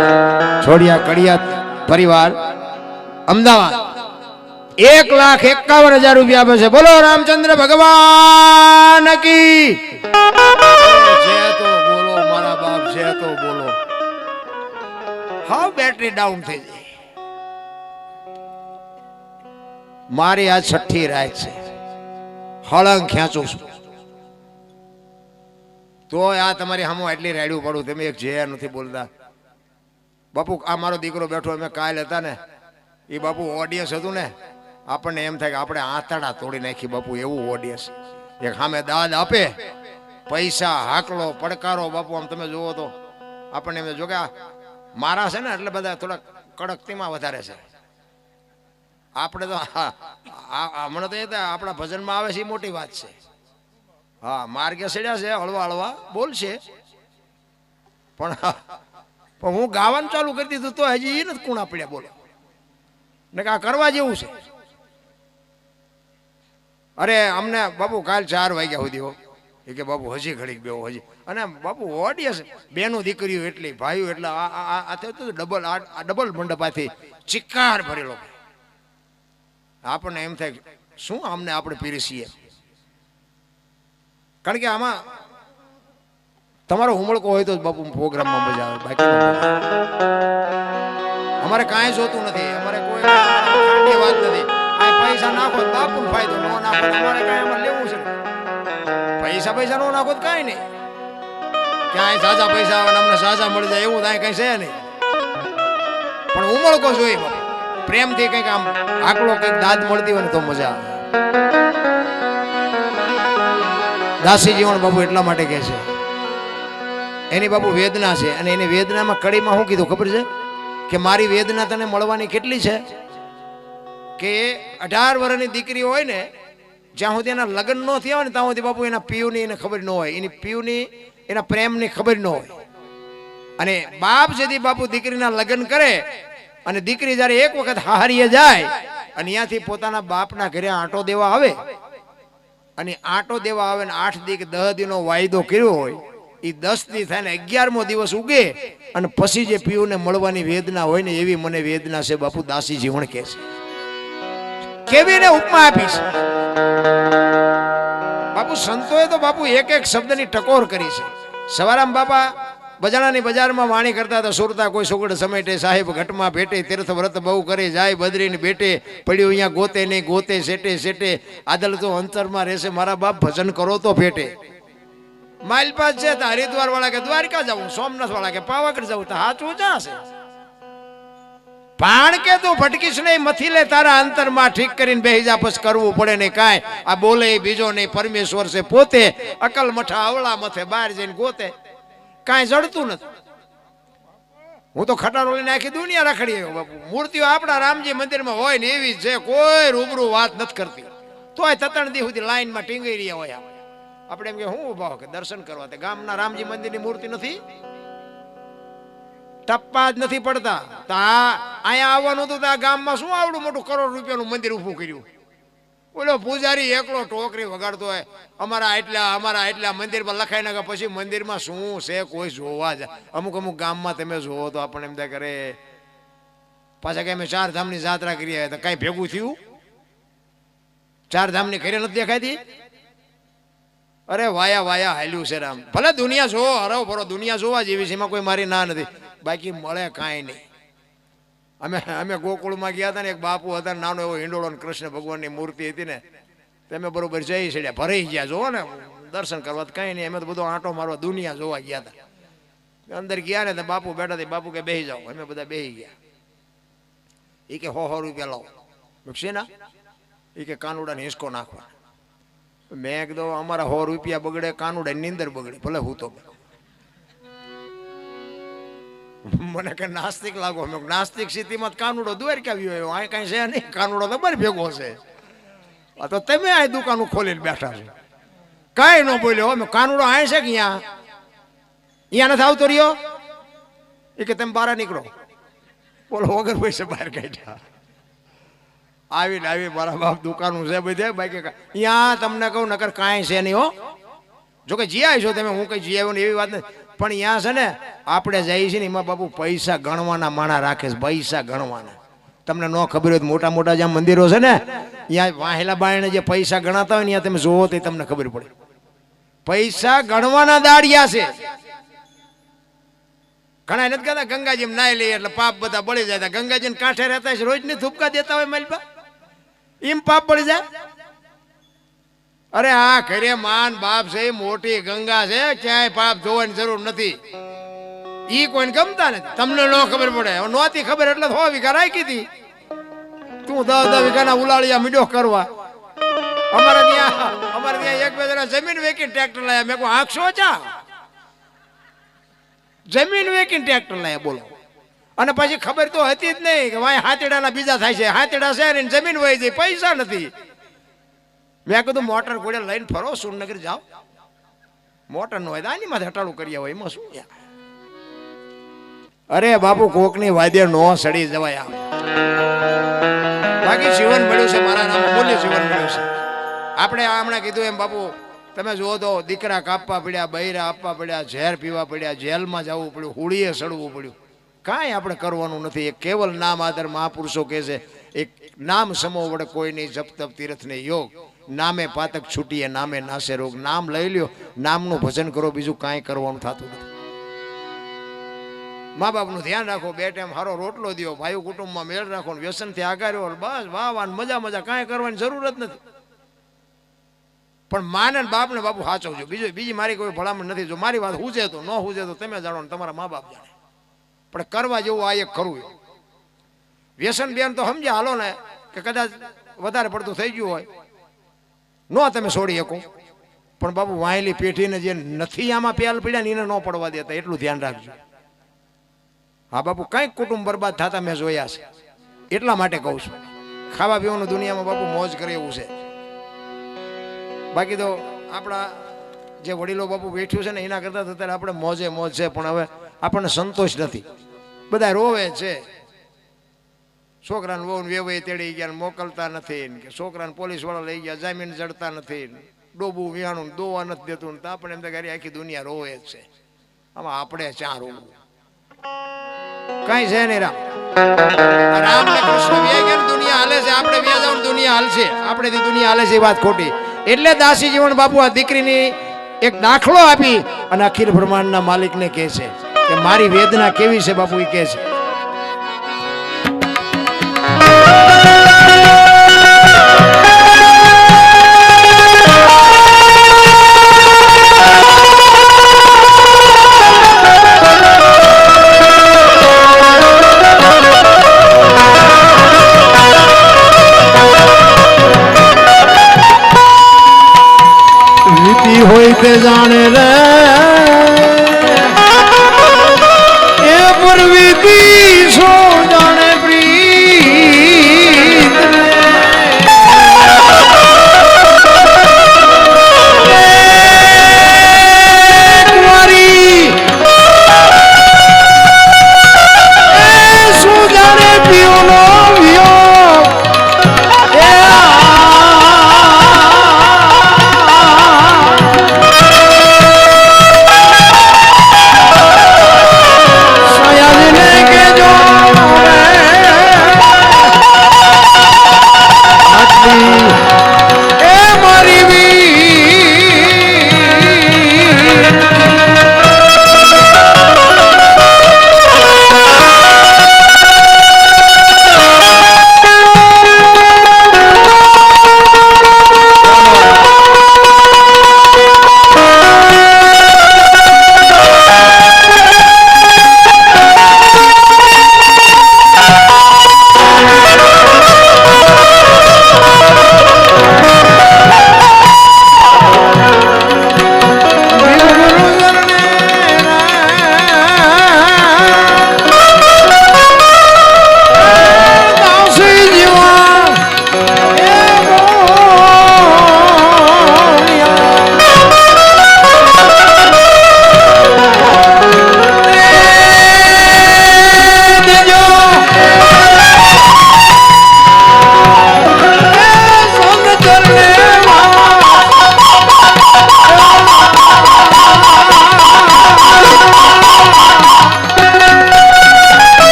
છોડિયા કડિયા પરિવાર અમદાવાદ 1,51,000 રૂપિયા આપે છે. બોલો રામચંદ્ર ભગવાન કી જય. તો બોલો મારા બાપ, જય તો બોલો. હાવ બેટરી ડાઉન થઈ ગઈ. મારી આ 6ઠ્ઠી રાત છે, હળંગ ખેંચું છું તો આ તમારી સામે એટલી રાડ્યું પડું, તમે એક જે નથી બોલતા. બાપુ આ મારો દીકરો બેઠો, અમે કાલ હતા ને, એ બાપુ ઓડિયન્સ હતું ને, આપણને એમ થાય કે આપણે આંતરડા તોડી નાખી બાપુ, એવું ઓડિયન્સ. એક સામે દાદ આપે, પૈસા હાકલો પડકારો, બાપુ આમ તમે જુઓ તો આપણને એમ જો કે મારા છે ને એટલે બધા થોડા કડકતીમાં વધારે છે. આપણે તો હમણાં તો એ આપણા ભજનમાં આવે છે એ મોટી વાત છે. હા, માર્ગે સડ્યા છે, હળવા હળવા બોલશે, પણ હું ગાવાનું ચાલુ કરી દીધું તો હજી એ નથી કુણા પડ્યા. બોલો ને કે આ કરવા જેવું છે. અરે અમને બાપુ કાલ 4 વાગ્યા સુધી એ કે બાપુ હજી ઘડીક બેહો હજી. અને બાપુ ઓડિયન્સ બેનું દીકરીઓ એટલી, ભાઈઓ એટલે આ ડબલ મંડપાથી ચિક્કાર ભરેલો. આપણને એમ થાય શું અમને આપણે પીરસીએ, કારણ કે આમાં તમારો ઉમળકો હોય તો બાપુ પ્રોગ્રામમાં મજા આવે, બાકી અમારે કાંઈ જોતું નથી. અમારે કોઈ વાત નથી. પૈસા નાખો બાપુને ફાયદો, નો નાખો તમારે કાંઈ એમાં લેવું છે. પૈસા નો નાખો કાંઈ નહીં. ક્યાંય સાચા પૈસા આવે અમને સાચા મળી જાય એવું કાંઈ કઈ છે નહીં. પણ ઉમળકો જોઈએ બાપુ, પ્રેમથી કંઈક આમ આકડો કંઈક દાદ મળતી હોય ને તો મજા આવે. દાસી જીવન બાપુ એટલા માટે કહે છે, એની બાપુ વેદના છે અને એની વેદનામાં કડીમાં શું કીધું ખબર છે કે મારી વેદના તને મળવાની કેટલી છે કે 18 વર્ષની દીકરી હોય ને જ્યાં સુધી એના લગ્ન ન થયા હોય ને ત્યાં સુધી બાપુ એના પીયુની એને ખબર ન હોય, એની પીયુની એના પ્રેમની ખબર ન હોય. અને બાપ જેથી બાપુ દીકરીના લગ્ન કરે અને દીકરી જ્યારે એક વખત હારીએ જાય અને ત્યાંથી પોતાના બાપના ઘરે આંટો દેવા આવે અને આંટો દેવા આવે ને 8 દી કે 10 દીનો વાયદો કર્યો હોય એ 10 દી થાય ને 11મો દિવસ ઉગે અને પછી જે પીયુને મળવાની વેદના હોય ને એવી મને વેદના છે બાપુ. દાસી જીવન કહે છે. કેવી ને ઉપમા આપી છે બાપુ. સંતોએ તો બાપુ એક એક શબ્દની ટકોર કરી છે. સવારામ બાપા બજાણાની બજારમાં વાણી કરતા હતા, સુરતા કોઈ સુગડ સમેટે, સાહેબ ઘટમાં ભેટે, તીર્થ વ્રત બહુ કરે, જાય બદરીને બેટે, પડ્યું અહીંયા ગોતે નહીં, ગોતે સેટે સેટે, આદલ તો અંતરમાં રહેશે, મારા બાપ ભજન કરો તો ભેટે. માલપાસ છે તો હરિદ્વાર વાળા કે દ્વારકા જવું, સોમનાથ વાળા કે પાવાગઢ જવું, તો હાચું ક્યાં છે? પાણ કે તું ભટકીશ નહીં, મથી લે તારા અંતરમાં, ઠીક કરીને બેહી જા, પછી કરવું પડે નહીં કાંઈ. આ બોલે બીજો નહીં, પરમેશ્વર છે પોતે, અકલ મઠા અવળા મથે, બહાર જઈને ગોતે, કાંઈ જડતું નથી. હું તો ખટારો લઈને આખી દુનિયા રખડી આવ્યો બાપુ. મૂર્તિઓ આપણા રામજી મંદિરમાં હોય ને એવી છે, કોઈ રૂબરૂ વાત નથી કરતી. તોય 3 દી સુધી લાઈનમાં ટીંગાઈ રહ્યા હોય. આપણે એમ કે હું ઉભા કે દર્શન કરવા, તે ગામના રામજી મંદિરની મૂર્તિ નથી, ટપ્પા જ નથી પડતા. તો અહીંયા આવવાનું હતું તો આ ગામમાં શું આવડું મોટું કરોડ રૂપિયાનું મંદિર ઊભું કર્યું. ઓલો પૂજારી એકલો ટોકરી વગાડતો હોય, અમારા એટલા મંદિરમાં લખાઈ નાખે, પછી મંદિરમાં શું છે કોઈ જોવા જાય. અમુક ગામમાં તમે જોવો તો આપણને એમ થાય કરે પાછા કે અમે 4 ધામની જાત્રા કરી આવ્યા, તો કઈ ભેગું થયું? 4 ધામની ઘરે નથી દેખાતી? અરે વાયા હાલ્યું છે રામ. ભલે દુનિયા જોવો, હરવ ફરો, દુનિયા જોવા જેવી છે, એમાં કોઈ મારી ના નથી, બાકી મળે કાંઈ નહીં. અમે ગોકુળમાં ગયા હતા ને, એક બાપુ હતા, નાનો એવો હિંડોળો, કૃષ્ણ ભગવાનની મૂર્તિ હતી ને, તમે બરોબર જઈ છેડ્યા, ભરાઈ ગયા. જોવો ને દર્શન કરવા કઈ નહીં, અમે તો બધો આંટો મારવા દુનિયા જોવા ગયા હતા. અંદર ગયા ને તો બાપુ બેઠા હતા, બાપુ કે બેસી જાઓ, અમે બધા બેસી ગયા. એ કે 100 રૂપિયા લાવો. ના એ કે કાનુડાને હિંચકો નાખવા. મેં કીધું અમારા 100 રૂપિયા બગડે, કાનુડા નીંદર બગડે, ભલે હું તો. મને કે નાસ્તિક લાગો. નાસ્તિક સ્થિતિમાં કાનુડો દ્વારકા આવ્યો, આ કઈ છે નહીં, કાનુડો તો બરાબર ભેગો છે. આ તો તમે આ દુકાનો ખોલીને બેઠા છો, કઈ ન બોલ્યો. અમે કાનુડો આ છે કે અહીંયા નથી આવતો રહ્યો? એ કે તમે બહાર નીકળો. બોલો વગર પૈસે બહાર કાઢ્યા. આવી મારા બાપ દુકાનું છે બધે, બાકી અહીંયા તમને કહું નકર કાંઈ છે નહીં હો. જોકે જી આવ્યો છો તમે, હું કઈ જી આવ્યો ને એવી વાત નથી, પણ અહીંયા છે ને આપણે જઈએ છીએ ને એમાં બાપુ પૈસા ગણવાના માણા રાખે છે, પૈસા ગણવાના. તમને ન ખબર હોય તો મોટા મોટા જ્યાં મંદિરો છે ને, ત્યાં વાહેલા બાયણે જે પૈસા ગણાતા હોય ને ત્યાં તમે જોવો તો તમને ખબર પડે. પૈસા ગણવાના દાડિયા છે. ઘણા નથી કહેતા ગંગાજી નાઈ લઈએ એટલે પાપ બધા બળી જાય. ગંગાજી કાંઠે રહેતા છે, રોજ ની થૂપકા દેતા હોય માલપા, એમ પાપ બળી જાય. અરે આ ઘરે માન બાપ છે, મોટી ગંગા છે, ક્યાંય પાપ ધોવાની જરૂર નથી. ઈ કોઈને ગમતા નથી, તમને ન ખબર પડે. નહોતી ખબર એટલે 100 વીઘા રાખી હતી, તું 10 વીઘાના ઉલાળિયા મીડો કરવા. અમારે ત્યાં 1-2 જણા જમીન વેચીને ટ્રેક્ટર લાયા. મેં કહું આંખશો ચા, જમીન વેચીને ટ્રેક્ટર લાયા, બોલો. અને પછી ખબર તો હતી જ નહીં કે ભાઈ હાથેડાના બીજા થાય છે, હાથેડા છે ને જમીન વહી જાય, પૈસા નથી. મેં કીધું મોટર ઘોડે લઈને ફરો, સુરનગર જાઓ. મોટર ન હોય તો આની માથે હટાડું કરી હોય, એમાં શું? અરે બાપુ કોકની વાદ્ય નો સડી જવાય. બાકી જીવન મળ્યું છે, મારા નામ બોલ્યું જીવન મળ્યું છે. આપણે હમણાં કીધું એમ બાપુ તમે જુઓ તો દીકરા કાપવા પડ્યા, બૈરા આપવા પડ્યા, ઝેર પીવા પડ્યા, જેલમાં જવું પડ્યું, હોળીએ સડવું પડ્યું. કાંઈ આપણે કરવાનું નથી. એક કેવલ નામ આદર મહાપુરુષો કહે છે, એક નામ સમો વડે કોઈ નહીં, જપ તપ તીર્થ ને યોગ, નામે પાતક છૂટીએ, નામે નાશે રોગ. નામ લઈ લ્યો, નામનું ભજન કરો, બીજું કાંઈ કરવાનું થતું નથી. મા બાપનું ધ્યાન રાખો, 2 ટાઈમ સારો રોટલો દો, ભાઈઓ કુટુંબમાં મેળ રાખો, વ્યસનથી આગાર્યો, બસ વાહ વાહ મજા મજા, કાંઈ કરવાની જરૂર જ નથી. પણ માને બાપને બાપુ સાચવજો. બીજી મારી કોઈ ભલામણ નથી. જો મારી વાત હુજે તો, ન હુજે તો તમે જાણો ને તમારા મા બાપ જાણે. પણ કરવા જેવું આ એક ખરું. વ્યસન બેન તો સમજ્યા હાલો ને કે કદાચ વધારે પડતું થઈ ગયું હોય, ન તમે છોડી શકો. પણ બાપુ વાયેલી પેઢીને જે નથી આમાં પ્યાલ પીડ્યા ને એને ન પડવા દેતા, એટલું ધ્યાન રાખજો. હા બાપુ, કંઈક કુટુંબ બરબાદ થતા મેં જોયા છે, એટલા માટે કહું છું. ખાવા પીવાનું દુનિયામાં બાપુ મોજ કરે એવું છે. બાકી તો આપણા જે વડીલો બાપુ બેઠ્યું છે ને એના કરતાં અત્યારે આપણે મોજે મોજ છે. પણ હવે આપણને સંતોષ નથી. બધા રોવે છે. છોકરાને બહુ વેવાઈ તેડી ગયા, મોકલતા નથી, કે છોકરાને પોલીસવાળા લઈ ગયા, જામીન ચડતા નથી, ડોબું વિહાણું દોવા નથી દેતું. તો આપણે એમ તો ઘરે આખી દુનિયા રોવે જ છે. આમાં આપણે ચા રોવું કઈ છે નહીં. રામ ને કૃષ્ણ વ્યા ગયા, દુનિયા હાલે છે. આપણે વ્યા જાવ, દુનિયા હાલશે. આપણેથી દુનિયા હાલે છે એ વાત ખોટી. એટલે દાસી જીવન બાપુ આ દીકરીની એક દાખલો આપી અને અખિલ બ્રહ્માંડના માલિકને કહે છે કે મારી વેદના કેવી છે બાપુ, એ કહે છે. જાણે રે એ પરવીતી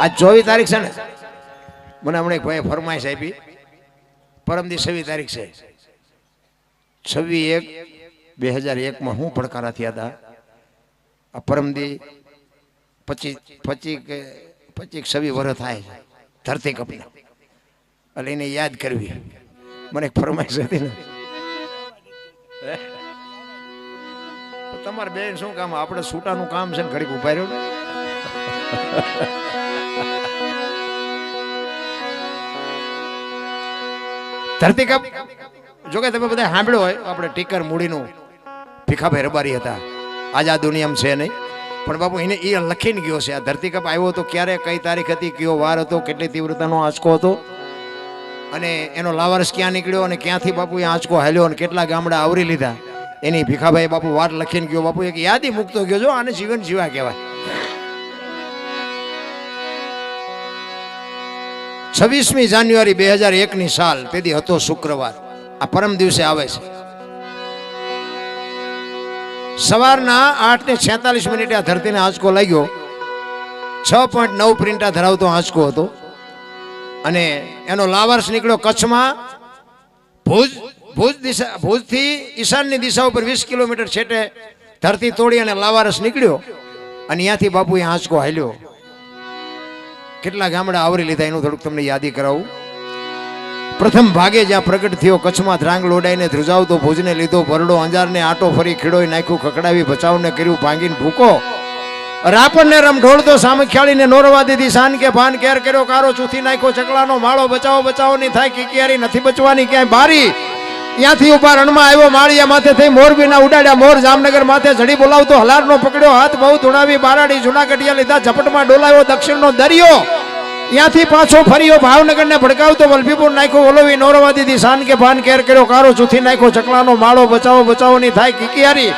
આ 24 તારીખ છે ને, મને હમણાં એક ભાઈ ફરમાઈશ આપી, પરમદી 26 તારીખ છે. 26/1/2001 હું પડકારા થયા હતા. આ પરમદી 25-26 વર્ષ થાય છે ધરતી કપના, એટલે એને યાદ કરવી. મને એક ફરમાઈશ હતી ને, તમારે બેન શું કામ, આપણે છૂટાનું કામ છે ને, ઘડીક ઉભા રહ્યો ને. ધરતી કપ જોકે તમે બધા સાંભળ્યો હોય, આપણે ટીકર મૂડીનું ભીખાભાઈ રબારી હતા, આજ આ દુનિયામાં છે નહીં, પણ બાપુ એને એ લખીને ગયો છે. આ ધરતી કપ આવ્યો હતો ક્યારે, કઈ તારીખ હતી, કયો વાર હતો, કેટલી તીવ્રતાનો આંચકો હતો, અને એનો લાવારસ ક્યાં નીકળ્યો, અને ક્યાંથી બાપુ એ આંચકો હાલ્યો, અને કેટલા ગામડા આવરી લીધા, એની ભીખાભાઈ બાપુ વાત લખીને ગયો. બાપુ એક યાદી મૂકતો ગયો, જો આને જીવન જીવા કહેવાય. 26મી જાન્યુઆરી 2001ની સાલ, તેથી હતો શુક્રવાર. આ પરમ દિવસે આવે છે. સવારના 8:46 આ ધરતીને આંચકો લાગ્યો. 6.9 પ્રિન્ટા ધરાવતો આંચકો હતો, અને એનો લાવારસ નીકળ્યો કચ્છમાં, ભુજથી ઈશાનની દિશા ઉપર 20 કિલોમીટર છેટે ધરતી તોડી અને લાવારસ નીકળ્યો, અને ત્યાંથી બાપુએ આંચકો હાલ્યો. કેટલા ગામડા આવરી લીધા એનું થોડુંક તમને યાદી કરાવું. પ્રથમ ભાગે જ્યાં પ્રગટ થયો, કચ્છમાં ધ્રાંગ લોડાઈને ધ્રુજાવતો ભુજને લીધો ભરડો, અંજારને આટો ફરી ખીડોઈ નાખ્યું, ખકડાવી બચાવને કર્યું ભાંગીને ભૂકો, રાપણને રમ ઢોળતો સામખ્યાળીને નોરવા દીધી શાન કે ભાન કેર કર્યો કારો, ચૂથી નાખ્યો ચકલાનો માળો, બચાવો બચાવોની થાય કિકિયારી, નથી બચવાની ક્યાંય બારી. ત્યાંથી ઉપર રણમાં આવ્યો, માળિયા માથે થઈ મોરબીના ઉડાડ્યા મોર, જામનગર માથે ઝડી બોલાવતો હલારનો પકડ્યો હાથ, બહુ ધુણાવી બારાડી, જુનાગઢિયા લીધા ઝપટમાં ડોલાવ્યો દક્ષિણનો દરિયો. ત્યાંથી પાછો ફર્યો, ભાવનગરને ભડકાવતો વલભીપુર નાખ્યો, ઓલોવી નોરવા દીધી શાન કે ભાન કેર કર્યો કારો, ચૂથી નાખ્યો ચકલાનો માળો, બચાવો બચાવોની થાય કિકિયારી,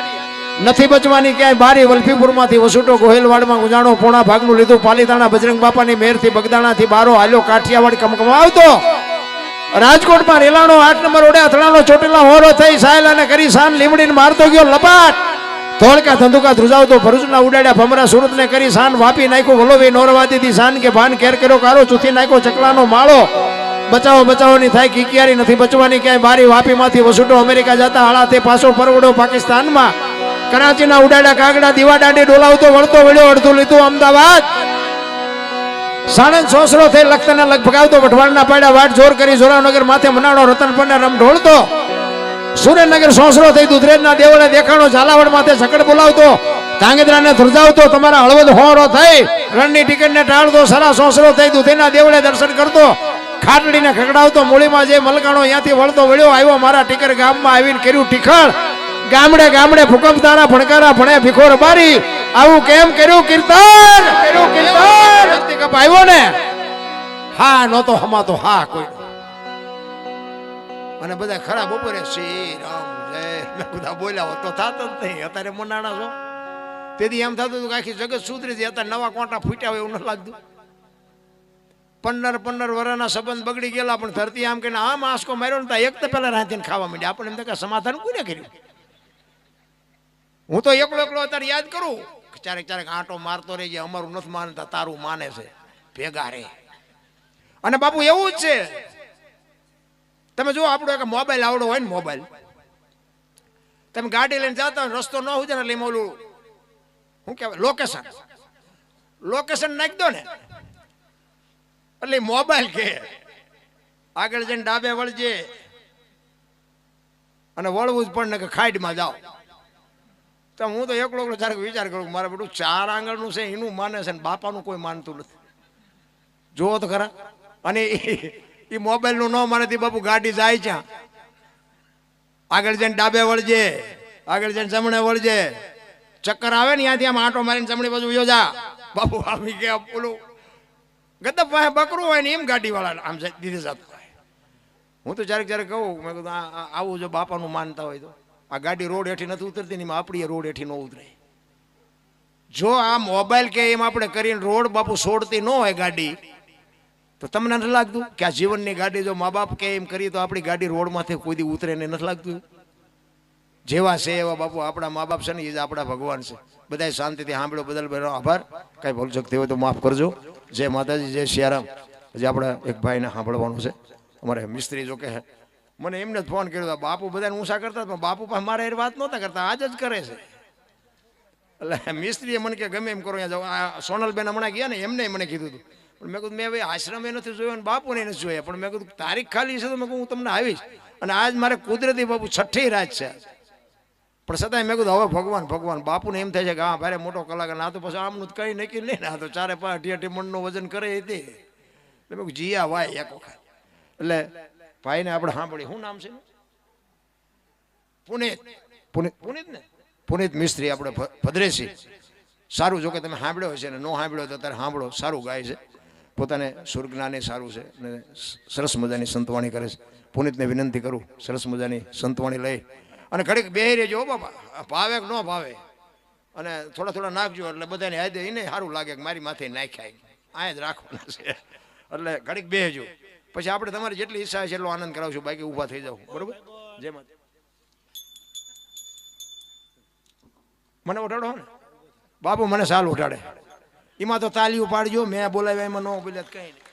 નથી બચવાની ક્યાંય બારી. વલભીપુરમાંથી વસુટો ગોહિલવાડમાં ગુંજાણો, પોણા ભાગનું લીધું પાલીતાણા બજરંગ બાપાની મેરથી બગદાણાથી બારો હાલ્યો, કાઠિયાવાડ કમકમાવતો, રાજકોટમાં રેલાણો 8 નંબર ઓડે અથડાણો, ચોટીલા હોરો થઈ સાયલાને કરી શાન, લીમડીને મારતો ગયો લપાટ, ધોળકા ધંધુકા ધ્રુજાવતો ભરૂચના ઉડાડ્યા ભમરા, સુરતને કરી શાન, વાપી નાખ્યો વલોવી નોરવા દીધી શાન કે ભાન કેર કર્યો કારો, ચૂથી નાખ્યો ચકલાનો માળો, બચાવો બચાવોની થાય કિકિયારી, નથી બચવાની ક્યાંય બારી. વાપીમાંથી વસુટો અમેરિકા જતા હાળા તે પાછો પરવડો પાકિસ્તાનમાં, કરાચીના ઉડાડ્યા કાગડા, દીવા દાંડી ડોલાવતો વળતો વળ્યો, અડધું લીધું અમદાવાદ, સાણંદ સોસરો થઈ લખતરને લગભગાવતો, વઢવાણના પાડ્યા વાટ જોર કરી, જોરાવનગર માથે મનાડો, રતનપરને રમ ઢોળતો, સુરેન્દ્રનગર સોસરો થઈ દુધરેજના દેવળે દેખાણો, ઝાલાવાડ માથે ઝકડ બોલાવતો, ધાંગધ્રાને ધ્રુજાવતો, તમારા હળવદ હોરો થઈ રણની ટિકિટને ટાળતો, સરા સોસરો થઈ દુધેના દેવળે દર્શન કરતો, ખાટડીને ખકડાવતો, મૂળીમાં જે મલકાણો ત્યાંથી વળતો વળ્યો આવ્યો, મારા ટીકર ગામમાં આવીને કર્યું ટીખળ, ગામડે ગામડે ભૂકંપ તારા ભણકારા ભણે ભીખો રબારી, આવું કેમ કર્યું કીર્તન, કર્યું કીર્તન. ધરતી કપ આવ્યો ને, હા નહોતો હમાતો હા કોઈ, અને બધા ખરા બપોરે શ્રી રામ જય મેં બધા બોલ્યા હોત તો થાત જ નહીં. અત્યારે મનાણા છો, તેથી એમ થતું હતું કે આખી જગત સુધરી જાય, અત્યારે નવા કોટા ફૂટ્યા હોય એવું નથી લાગતું. 15 વર્ષના સંબંધ બગડી ગયેલા, પણ ધરતી આમ કે આમ આંસકો માર્યો ને એક તો પેલા રાંધીને ખાવા માંડ્યા. આપણે એમ કે સમાધાન કોને કર્યું? હું તો એકલો અત્યારે યાદ કરું, ક્યારેક આંટો મારતો રહેજે, અમારું નથી માનતા તારું માને છે, ભેગા રે. અને બાપુ એવું જ છે, તમે જો આપણો એક મોબાઈલ આવડો હોય ને, મોબાઈલ તમે ગાડી લઈને જતા હોય, રસ્તો ન હોય ને એટલે એમાં ઓલું શું કહેવાય લોકેશન નાખી દો ને, એટલે મોબાઈલ કે આગળ જઈને ડાબે વળજે, અને વળવું જ પણ ને કે ખાઈડમાં જાઓ. તો હું તો એકલો ક્યારેક વિચાર કરું, મારે બધું 4 આંગળનું છે એનું માને છે ને બાપાનું કોઈ માનતું નથી. જુઓ તો ખરા. અને એ મોબાઈલનું ન માને તે બાપુ ગાડી જાય છે, આગળ જઈને ડાબે વળજે, આગળ જઈને જમણે વળજે, ચક્કર આવે ને ત્યાંથી આમ આંટો મારીને જમણી બાજુ વયો જા. બાપુ આવી ગયા બોલું ગદપ પાસે બકરું હોય ને એમ ગાડી વાળા આમ દીધી જતું હોય. હું તો ક્યારેક કહું, મેં કીધું આવું જો બાપાનું માનતા હોય તો આ ગાડી રોડ હેઠી નથી ઉતરતી ને આપણી રોડ હેઠી ન ઉતરે. જો આ મોબાઈલ કે એમ આપણે કરીને રોડ બાપુ છોડતી ન હોય ગાડી, તો તમને નથી લાગતું કે આ જીવનની ગાડી જો મા બાપ કે એમ કરીએ તો આપણી ગાડી રોડમાંથી કોઈ દી ઉતરે ને નથી લાગતું? જેવા છે એવા બાપુ આપણા મા બાપ છે ને એ જ આપણા ભગવાન છે. બધા શાંતિથી સાંભળ્યો બદલ આભાર. કાંઈ ભૂલ ચૂક થઈ હોય તો માફ કરજો. જય માતાજી, જય સિયારામ. હજી આપણે એક ભાઈને સાંભળવાનું છે. અમારે મિસ્ત્રી જો કે મને એમને જ ફોન કર્યો હતો. બાપુ બધાને ઊંચા કરતા પણ બાપુ પાસે મારે એ વાત નહોતા કરતા, આજ જ કરે છે. એટલે મિસ્ત્રીએ મને કે ગમે એમ કરો અહીંયા જાઓ. આ સોનલબેન હમણાં ગયા ને એમને મને કીધું હતું. પણ મેં કીધું મેં ભાઈ આશ્રમે નથી જોયો ને બાપુને નથી જોયા, પણ મેં કીધું તારીખ ખાલી છે તો મેં કહું હું તમને આવીશ. અને આજ મારે કુદરતી બાપુ છઠ્ઠી રાત છે. પણ છતાંય મેં કીધું હવે ભગવાન બાપુને એમ થાય છે કે હા ભારે મોટો કલાકાર. આ તો પછી આમનું કંઈ નક્કી નહીં ને, આ તો 4-5 મણનું વજન કરે તે. એટલે મેં જીયા વાય એક વખત. એટલે ભાઈને આપણે સાંભળીએ. શું નામ છે? પુનિત ને પુનિત મિસ્ત્રી આપણે ભદ્રેશી. સારું, જો કે તમે સાંભળ્યો હશે ને ન સાંભળ્યો તો ત્યારે સાંભળો. સારું ગાય છે, પોતાને સુરજ્ઞાને સારું છે અને સરસ મજાની સંતવાણી કરે છે. પુનિતને વિનંતી કરું સરસ મજાની સંતવાણી લઈ અને ઘડીક બેહી રહેજો બાપા. ભાવે કે ન ભાવે અને થોડા નાખજો એટલે બધાને યાદ એને સારું લાગે કે મારી માથે નાખ્યા આ જ રાખવાના છે. એટલે ઘડીક બેહજો, પછી આપણે તમારી જેટલી ઈચ્છા છે એટલો આનંદ કરાવશું. બાકી ઊભા થઈ જાવ, બરોબર? જય માતા. મને ઉઠાડો ને બાપુ, મને સાલ ઉઠાડે. એમાં તો તાલીઓ પાડજો. મેં બોલાવ્યા એમાં ન બોલ્યા કઈ નહીં.